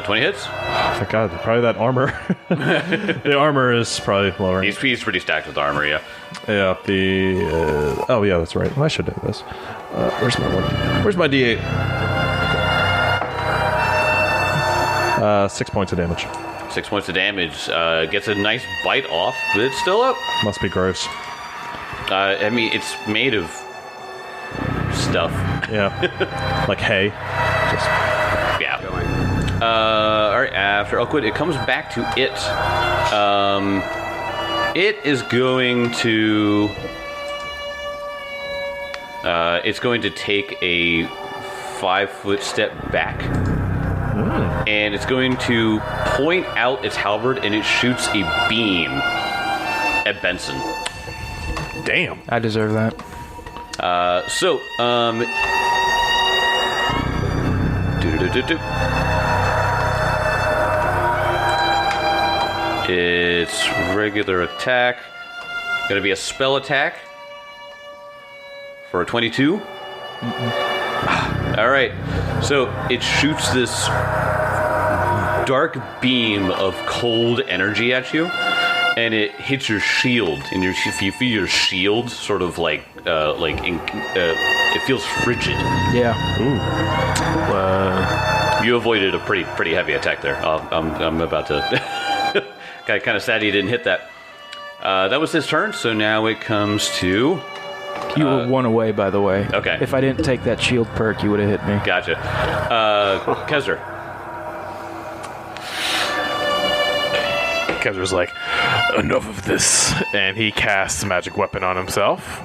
20 hits. Thank God, probably that armor. The armor is probably lower. He's pretty stacked with armor, yeah. Yeah, oh yeah, that's right. I should do this. Where's my one? Where's my D8? 6 points of damage. 6 points of damage. Gets a nice bite off, but it's still up. Must be gross. I mean, it's made of stuff. Yeah, like hay. Just Yeah. All right, after Elkwood, it comes back to it. It is going to... it's going to take a 5-foot step back. And it's going to point out its halberd, and it shoots a beam at Benson. damn. I deserve that. It's regular attack. Gonna be a spell attack for a 22. All right, so it shoots this dark beam of cold energy at you, and it hits your shield. And you feel your shield sort of it feels frigid. Yeah. You avoided a pretty heavy attack there. I'm about to. Kind of sad he didn't hit that. That was his turn, so now it comes to. You were one away, by the way. Okay. If I didn't take that shield perk, you would have hit me. Gotcha. Kezra. Kezra's like, enough of this. And he casts a magic weapon on himself.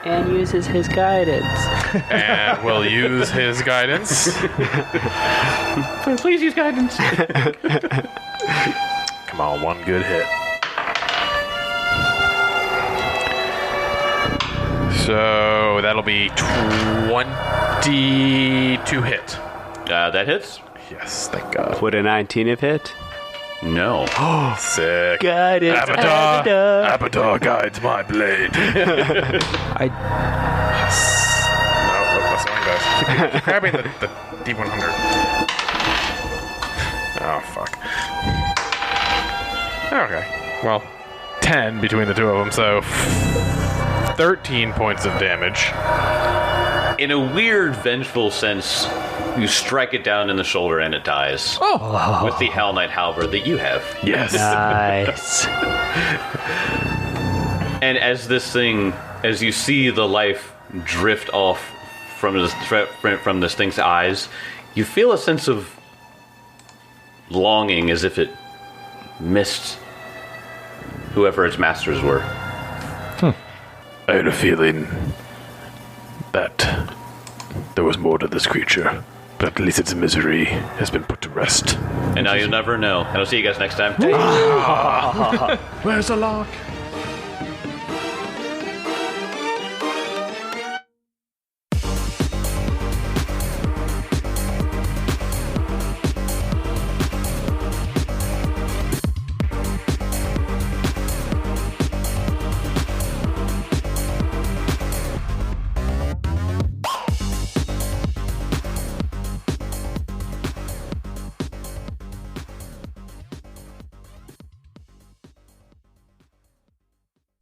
And uses his guidance. And will use his guidance. Please use guidance. Come on, one good hit. So that'll be 22 hit. That hits? Yes, thank God. Would a 19 have hit? No. Sick. Guidance. Abaddon guides my blade. I No, that's not guys. Keep grabbing the D100. Oh, fuck. Okay. Well, 10 between the two of them, so 13 points of damage. In a weird, vengeful sense, you strike it down in the shoulder and it dies. Oh. With the Hell Knight halberd that you have. Yes. Nice. And as you see the life drift off from this thing's eyes, you feel a sense of longing as if it missed whoever its masters were. I had a feeling that there was more to this creature, but at least its misery has been put to rest. And now you'll never know. And I'll see you guys next time. Where's the lock?